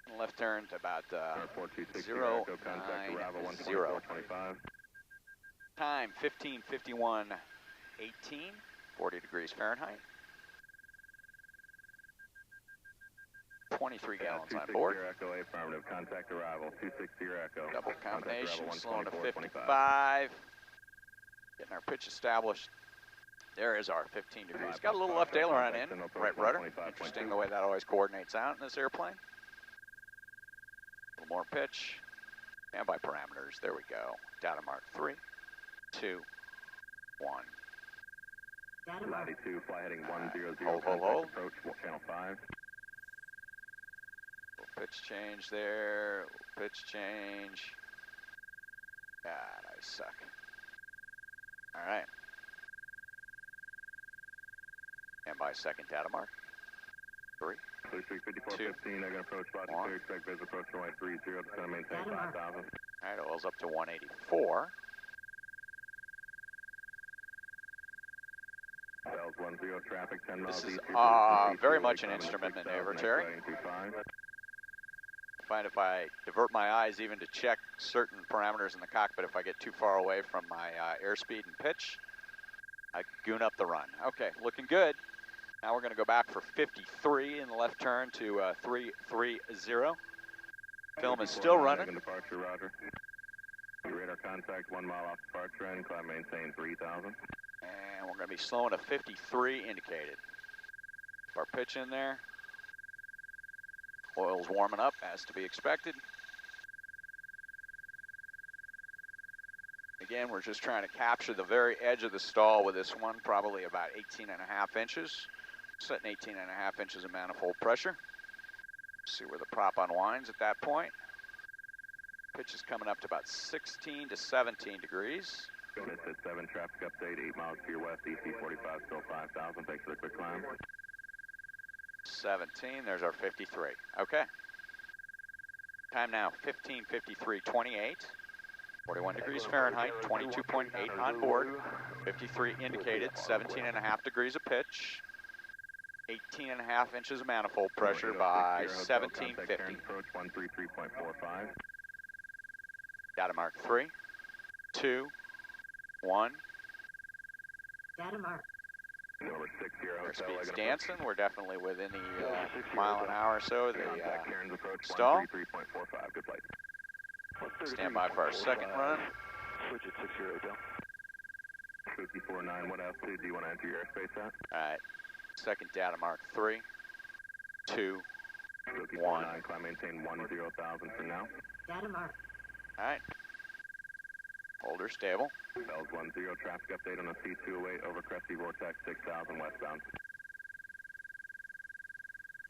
And left turn to about 090. Time 15:51:18. 40 degrees Fahrenheit. 23 gallons on board. Echo, affirmative. Contact arrival. 260 Echo. Double combination, slowing to 55. Getting our pitch established. There is our 15 degrees. Got a little left aileron in, right rudder. Interesting the way that always coordinates out in this airplane. A little more pitch. Standby parameters. There we go. Data mark 3, 2, 1. Data mark. Latitude, fly heading 100. Hold, hold, hold. Approach channel 5. Little pitch change there. Little pitch change. God, I suck. All right. Stand by second data mark. 3, 5415, they're going to approach latitude, expect visual approach runway 30, it's going to maintain 5000. All right, oil's up to 184. Bells 10, traffic 10 miles This is east. very much an instrument maneuver, Terry. I find if I divert my eyes even to check certain parameters in the cockpit, if I get too far away from my airspeed and pitch, I goon up the run. Okay, looking good. Now we're going to go back for 53 in the left turn to 330. Film is still running. Departure, roger. Radar contact 1 mile off departure end, climb maintain 3000. And we're going to be slowing to 53 indicated. Our pitch in there. Oil's warming up, as to be expected. Again, we're just trying to capture the very edge of the stall with this one, probably about 18.5 inches. Setting 18.5 inches of manifold pressure. See where the prop unwinds at that point. Pitch is coming up to about 16 to 17 degrees. This at 7, traffic update, 8 miles to your west, EC 45, still 5,000. Thanks for the quick climb. 17, there's our 53. Okay. Time now, 15:53:28. 41 degrees Fahrenheit, 22.8 on board. 53 indicated, 17.5 degrees of pitch. 18.5 inches of manifold pressure by 1750. Approach 133.45. Data mark 3, 2, 1. Data mark. Over 60 Airspeed's dancing. We're definitely within the mile an hour or so of the stall. 133.45. Good flight. Stand by for our second run. Switch at 60 Hotel. 54.9, what altitude do you want to enter your airspace at? All right. Second data mark 3, 2, 1. 54.9, climb maintain 10,000 for now. Data mark. All right. Hold her stable. Bells 10, traffic update on a C208 over Cresty Vortex 6,000 westbound.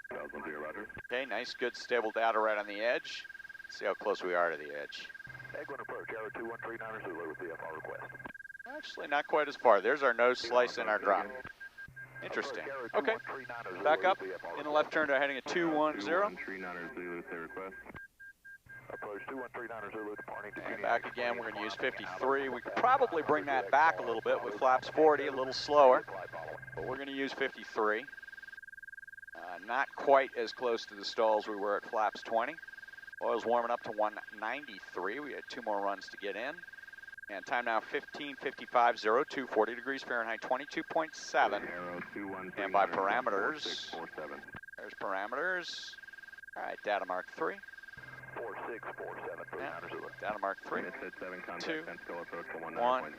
Bells 10, roger. Okay, nice, good, stable data right on the edge. See how close we are to the edge. Eglin approach, Arrow 2139er Zulu with VFR request. Actually, not quite as far. There's our nose slice and our drop. Interesting. Okay, back up. In the left turn to heading at 210. 2139er Zulu, say request. Approach 2139er Zulu departing to And back again, we're going to use 53. We could probably bring that back a little bit with flaps 40, a little slower. But we're going to use 53. Not quite as close to the stalls we were at flaps 20. Oil's warming up to 193. We had 2 more runs to get in. And time now 15:55:02, 40 degrees Fahrenheit, 22.7. And by parameters, there's parameters. All right, data mark 3. 4647 39er Zulu. Data mark 3, 2, 1.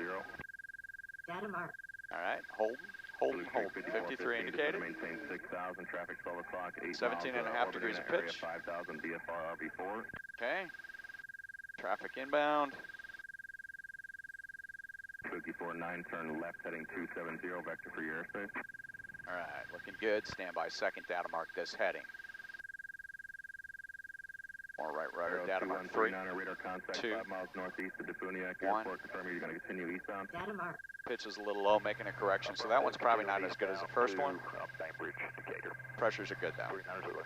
Data mark. All right, holding. 53 indicated. Maintain 6,000, traffic 12 o'clock, 17.5 degrees of pitch. 5,000 VFR RV4. Okay. Traffic inbound. 54.9, turn left heading 270, vector for your airspace. All right, looking good. Stand by second data mark this heading. More right rudder, data mark 3, radar contact 2, 5 miles northeast of Defuniak 1. Airport. Confirming you're going to continue eastbound. Data mark. Pitch is a little low, making a correction, so that one's probably not as good as the first one. Bainbridge Decatur. Pressures are good though. 39er Zulu.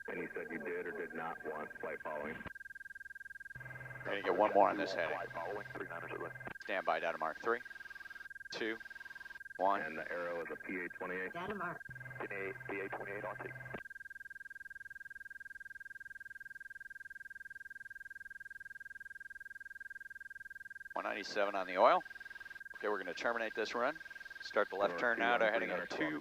And you said you did or did not want flight following. We're going to get one more on this heading. Flight following 39er Zulu. Stand by data mark 3, 2, 1. And the arrow is a PA-28. Data mark. PA-28 on T. .197 on the oil. Okay, we're going to terminate this run. Start the left turn now to heading at 090.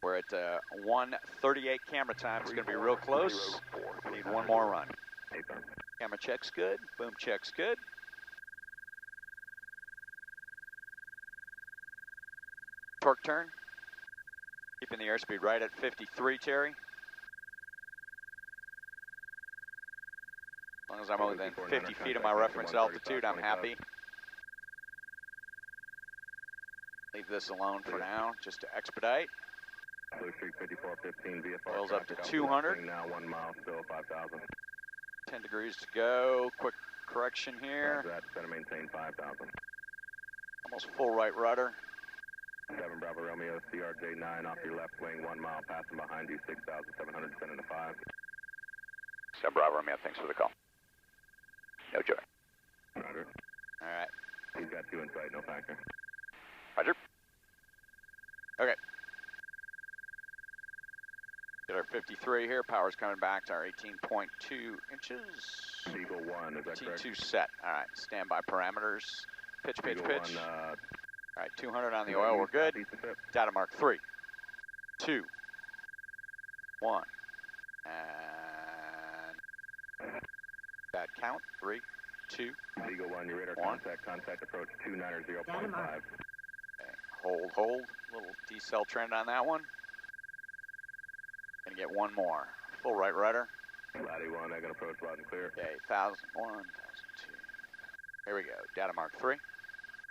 We're at 1:38 camera time. It's going to be real close. We need one more run. Camera check's good. Boom check's good. Torque turn. Keeping the airspeed right at 53, Terry. As long as I'm within 50 feet of my reference altitude, I'm happy. Leave this alone for now, just to expedite. Blue Street 5415 VFR. Oil's up to 200. Now 1 mile, still 5,000. 10 degrees to go. Quick correction here. That's going to maintain 5,000. Almost full right rudder. 7 Bravo Romeo, CRJ9 off your left wing, 1 mile, passing behind you, 6,700, descending to 5. 7 Bravo Romeo, thanks for the call. No joy. Roger. All right. He's got 2 in sight, no factor. Roger. Okay. Get our 53 here. Power's coming back to our 18.2 inches. Eagle 1, is that correct? 18.2 set. All right. Standby parameters. Pitch, pitch, Eagle pitch. 1, all right. 200 on the oil. We're good. Data mark 3, 2, 1. And that count. 3, 2. Eagle 1, your radar 1. contact approach 290.5. Okay. Hold. Little decel trend on that one. Gonna get one more. Full right rudder. Latty 1, Eglin approach loud and clear. Okay, 1001, 1002. Here we go. Data mark 3,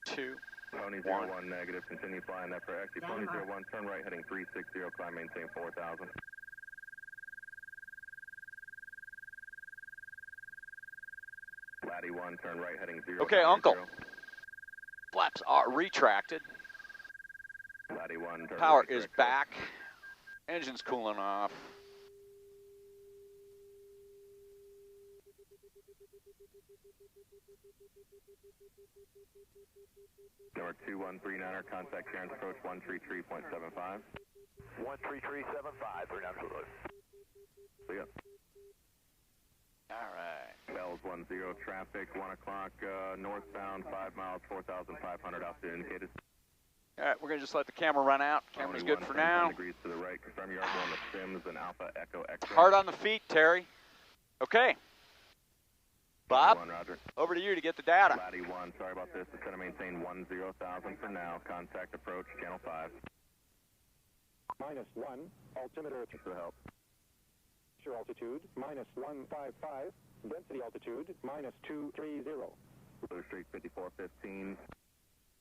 2, Pony 1. 01 negative, continue flying that for X. Pony 01, turn right heading 360, climb maintain 4000. Latty 1, turn right heading 0. Okay, Uncle. Flaps are retracted. Latty 1, turn Power right, is back. Engine's cooling off. Number 2139er, contact Karen's approach 133.75. 13375, bring down to See ya. All right. Bells 10, traffic 1 o'clock, northbound 5 miles, 4,500 altitude indicated. All right, we're gonna just let the camera run out. Camera's good for now. Degrees to the right, confirm you are going to Sims and Alpha Echo X-ray. Hard on the feet, Terry. Okay. Bob, 1, Roger. over to you to get the data. Latty 1, sorry about this. It's going to maintain 10,000 for now. Contact approach, channel 5. -1, altimeter Thanks for the help. pressure altitude, -155, density altitude, -230. Blue Streak 5415.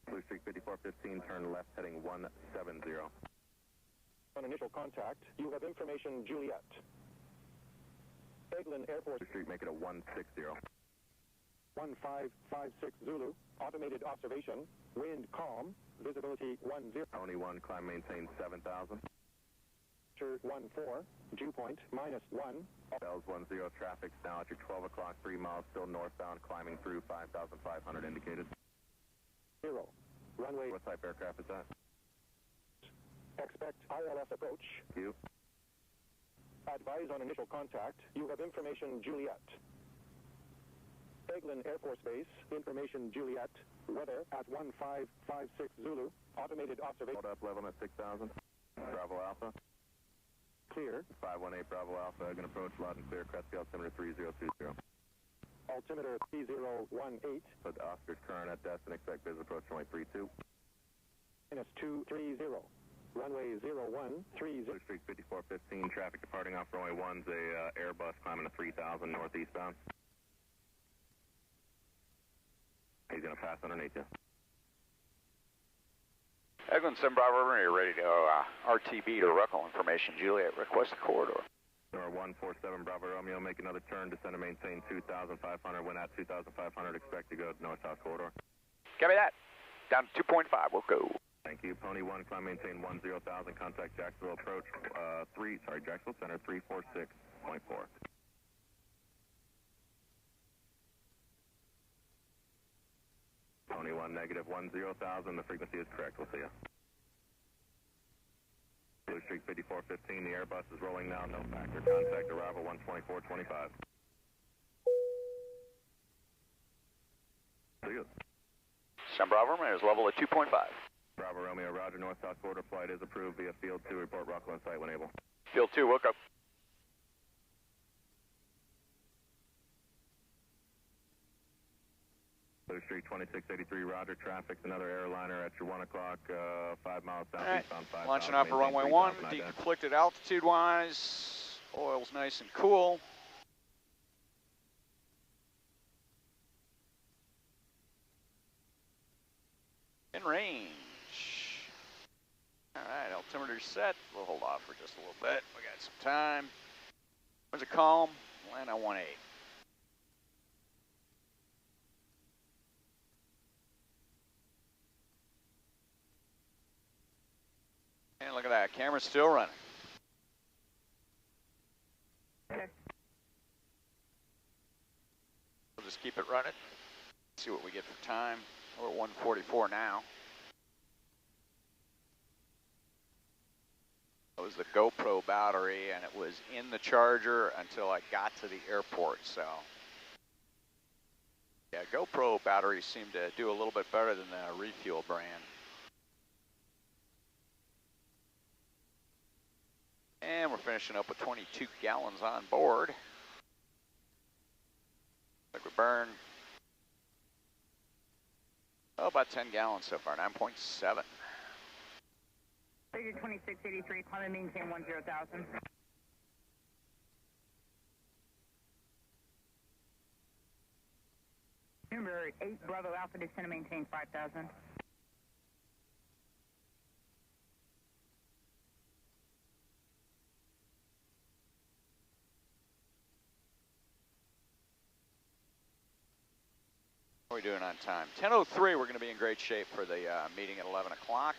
Blue Streak 5415, turn left heading 170. On initial contact, you have information Juliet. Eglin Air Force Blue Streak, make it a 160. 1556 Zulu, automated observation, wind calm, visibility 10, Pony 1, climb maintain 7,000. pressure 14, dew point -1, Bells 10, traffic's now at your 12 o'clock, 3 miles, still northbound, climbing through 5,500 indicated. 0. Runway, What type aircraft is that? expect ILS approach. Q. Advise on initial contact, you have information Juliet. Eglin Air Force Base, information Juliet, weather at 1556 Zulu, automated observation, Hold up, level at 6,000. Bravo Alpha. clear, 518 Bravo Alpha, going to approach loud and clear, crest altimeter 3020. altimeter 3018, Put the Oscar's current at desk and expect visual approach runway 32. -230, runway 0130, Blue Streak 5415, traffic departing off runway 1's a Airbus climbing to 3000 northeastbound. He's going to pass underneath you. Eglin 7 Bravo, you're ready to RTB to Ruckle information. Juliet, request the corridor. Number 147 Bravo Romeo, make another turn, descend and maintain 2,500, wind at 2,500, expect to go north-south corridor. Copy that. Down to 2.5, we'll go. Thank you. Pony 1, climb maintain 10,000, contact Jacksonville approach, Jacksonville Center 346.4. Pony 1, negative 10,000, the frequency is correct, we'll see you. Blue Streak 5415, the Airbus is rolling now, no factor, contact arrival 124.25. See you. 7 Bravo, is level at 2.5. Bravo Romeo, roger, north-south corridor flight is approved via field 2, report Rockwell in sight when able. Field 2, look up. Blue Streak 2683, roger, traffic's another airliner at your 1 o'clock, 5 miles All right, southeastbound 5,000. launching off for runway 1, deconflicted altitude-wise, oil's nice and cool. In range. All right, altimeter set. We'll hold off for just a little bit. We got some time. Where's it calm? Land on 18. And look at that, camera's still running. Okay. We'll just keep it running. See what we get for time. We're at 1:44 now. It was the GoPro battery, and it was in the charger until I got to the airport, so. Yeah, GoPro batteries seem to do a little bit better than the refuel brand. And we're finishing up with 22 gallons on board. Like we burn, about 10 gallons so far, 9.7. Figure 2683, climb and maintain 10,000. Number 8 Bravo Alpha, descend and maintain 5,000. What are we doing on time? 10:03, we're going to be in great shape for the meeting at 11 o'clock.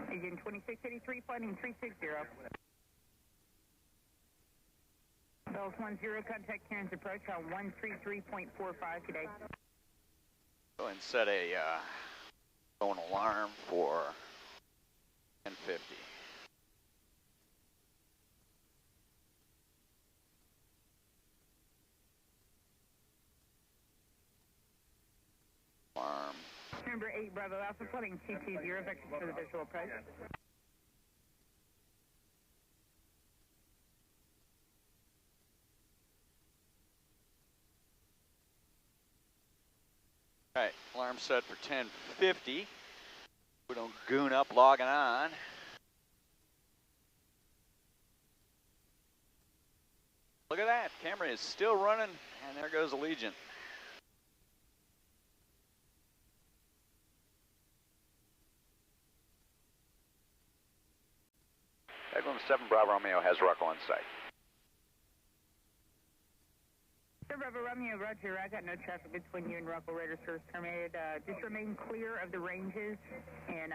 Agent 2683, flighting 360. Bells 10, contact Karen's approach on 133.45 today. Go ahead and set a phone alarm for 10:50. Alarm. Number 8 Bravo Alpha, flighting 220, vector for the visual approach. All right, alarm set for 10:50. We don't goon up logging on. Look at that, camera is still running, and there goes Allegiant. Eglin 7 Bravo Romeo has Ruckel in sight. Bravo Romeo, roger. I got no traffic between you and Ruckel. Radar service terminated. Just remain clear of the ranges, and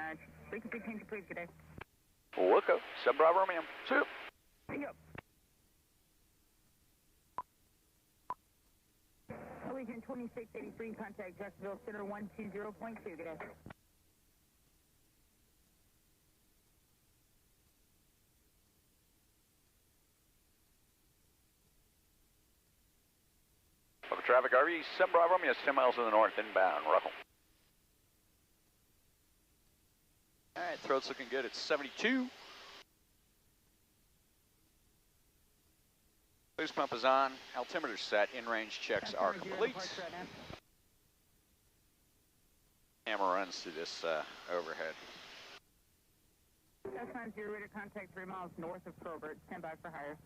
frequency change approved today. Wilco, 7 Bravo Romeo. See you. Yep. Allegiant 2683, contact Jacksonville Center 120.2. Good day. Local traffic RV, 7 Bravo Romeo, 10 miles to the north, inbound, Ruckel. All right, throat's looking good at 72. Boost pump is on, altimeter set, in-range checks are complete. Camera runs through this overhead. That's 90 radar contact 3 miles north of Probert. Stand by for hire.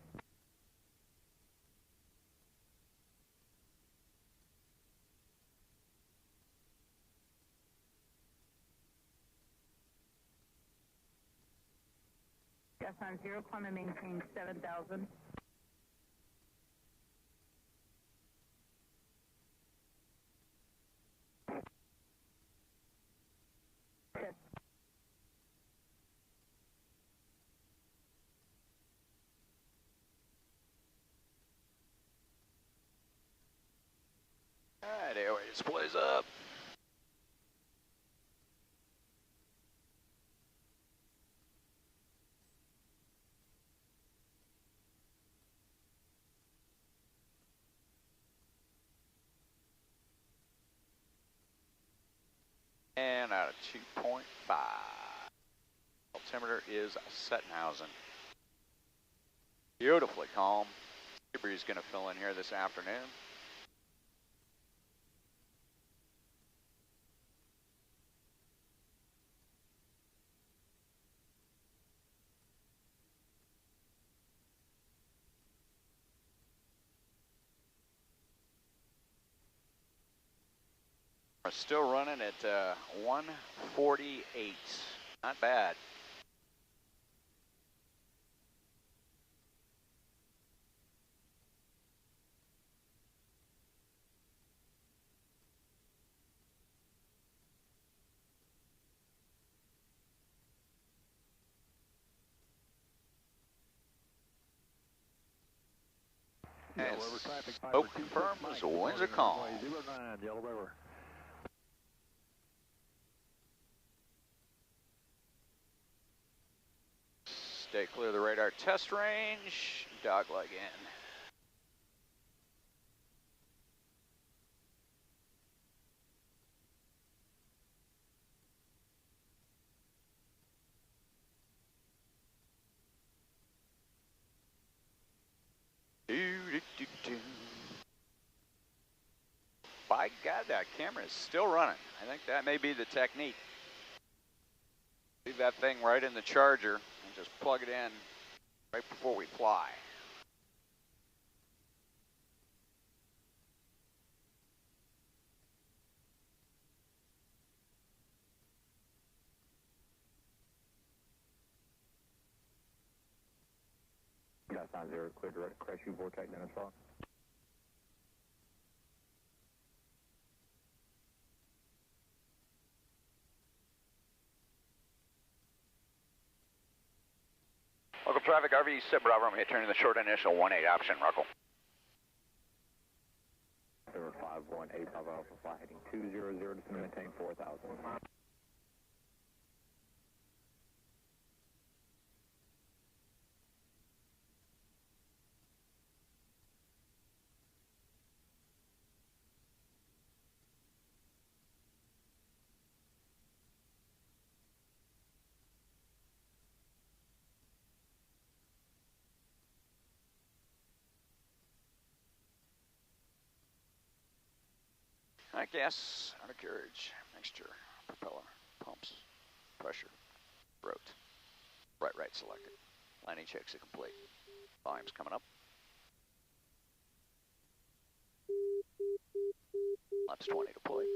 Gas on 0, climb and maintain 7,000. All right, airway display's up. And out of 2.5. Altimeter is Settenhausen. Beautifully calm. Sea breeze going to fill in here this afternoon. We're still running at 148. Not bad. And smoke confirms winds are calm. 09, Yellow River. Stay clear of the radar test range. Dogleg in. By God, that camera is still running. I think that may be the technique. Leave that thing right in the charger and just plug it in right before we fly. 590, clear direct crash you vortex Dennis Rock. Local traffic, RV, Sib Bravo, I'm turning the short initial 18 option, Ruckle. River 518 Bravo Alpha fly heading 200 to maintain 4,000. Alright, gas, undercarriage, mixture, propeller, pumps, pressure, rote, right selected. Landing checks are complete. Volume's coming up. Laps 20 deployed.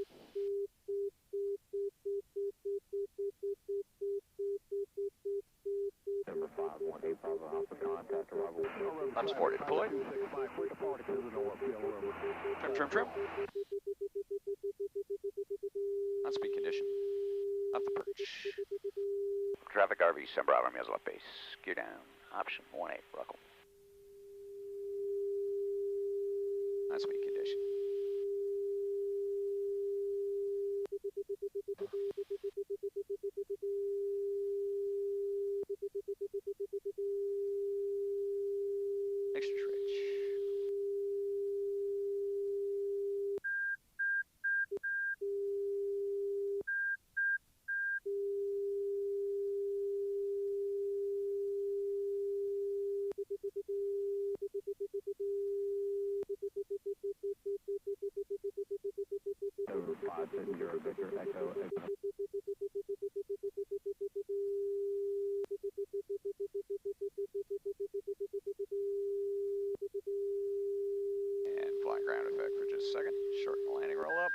River 518 Bravo Alpha contact arrival. Laps 40 deployed. Trim. On speed condition. Off the perch. Traffic RV, Sub Bravo, Romeo left base. Gear down. Option 18, Ruckle. On speed condition. Extra rich. River 570 Victor Echo. And flying ground effect for just a second. Shorten the landing roll up.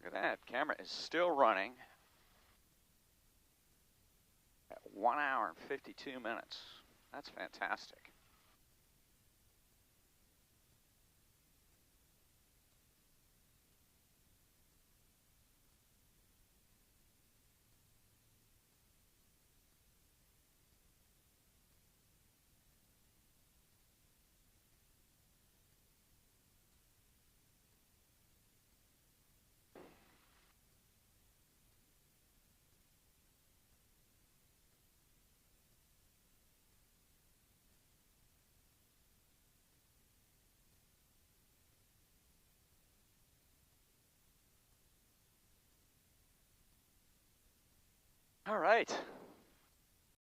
Look at that. Camera is still running at 1 hour and 52 minutes. That's fantastic. All right.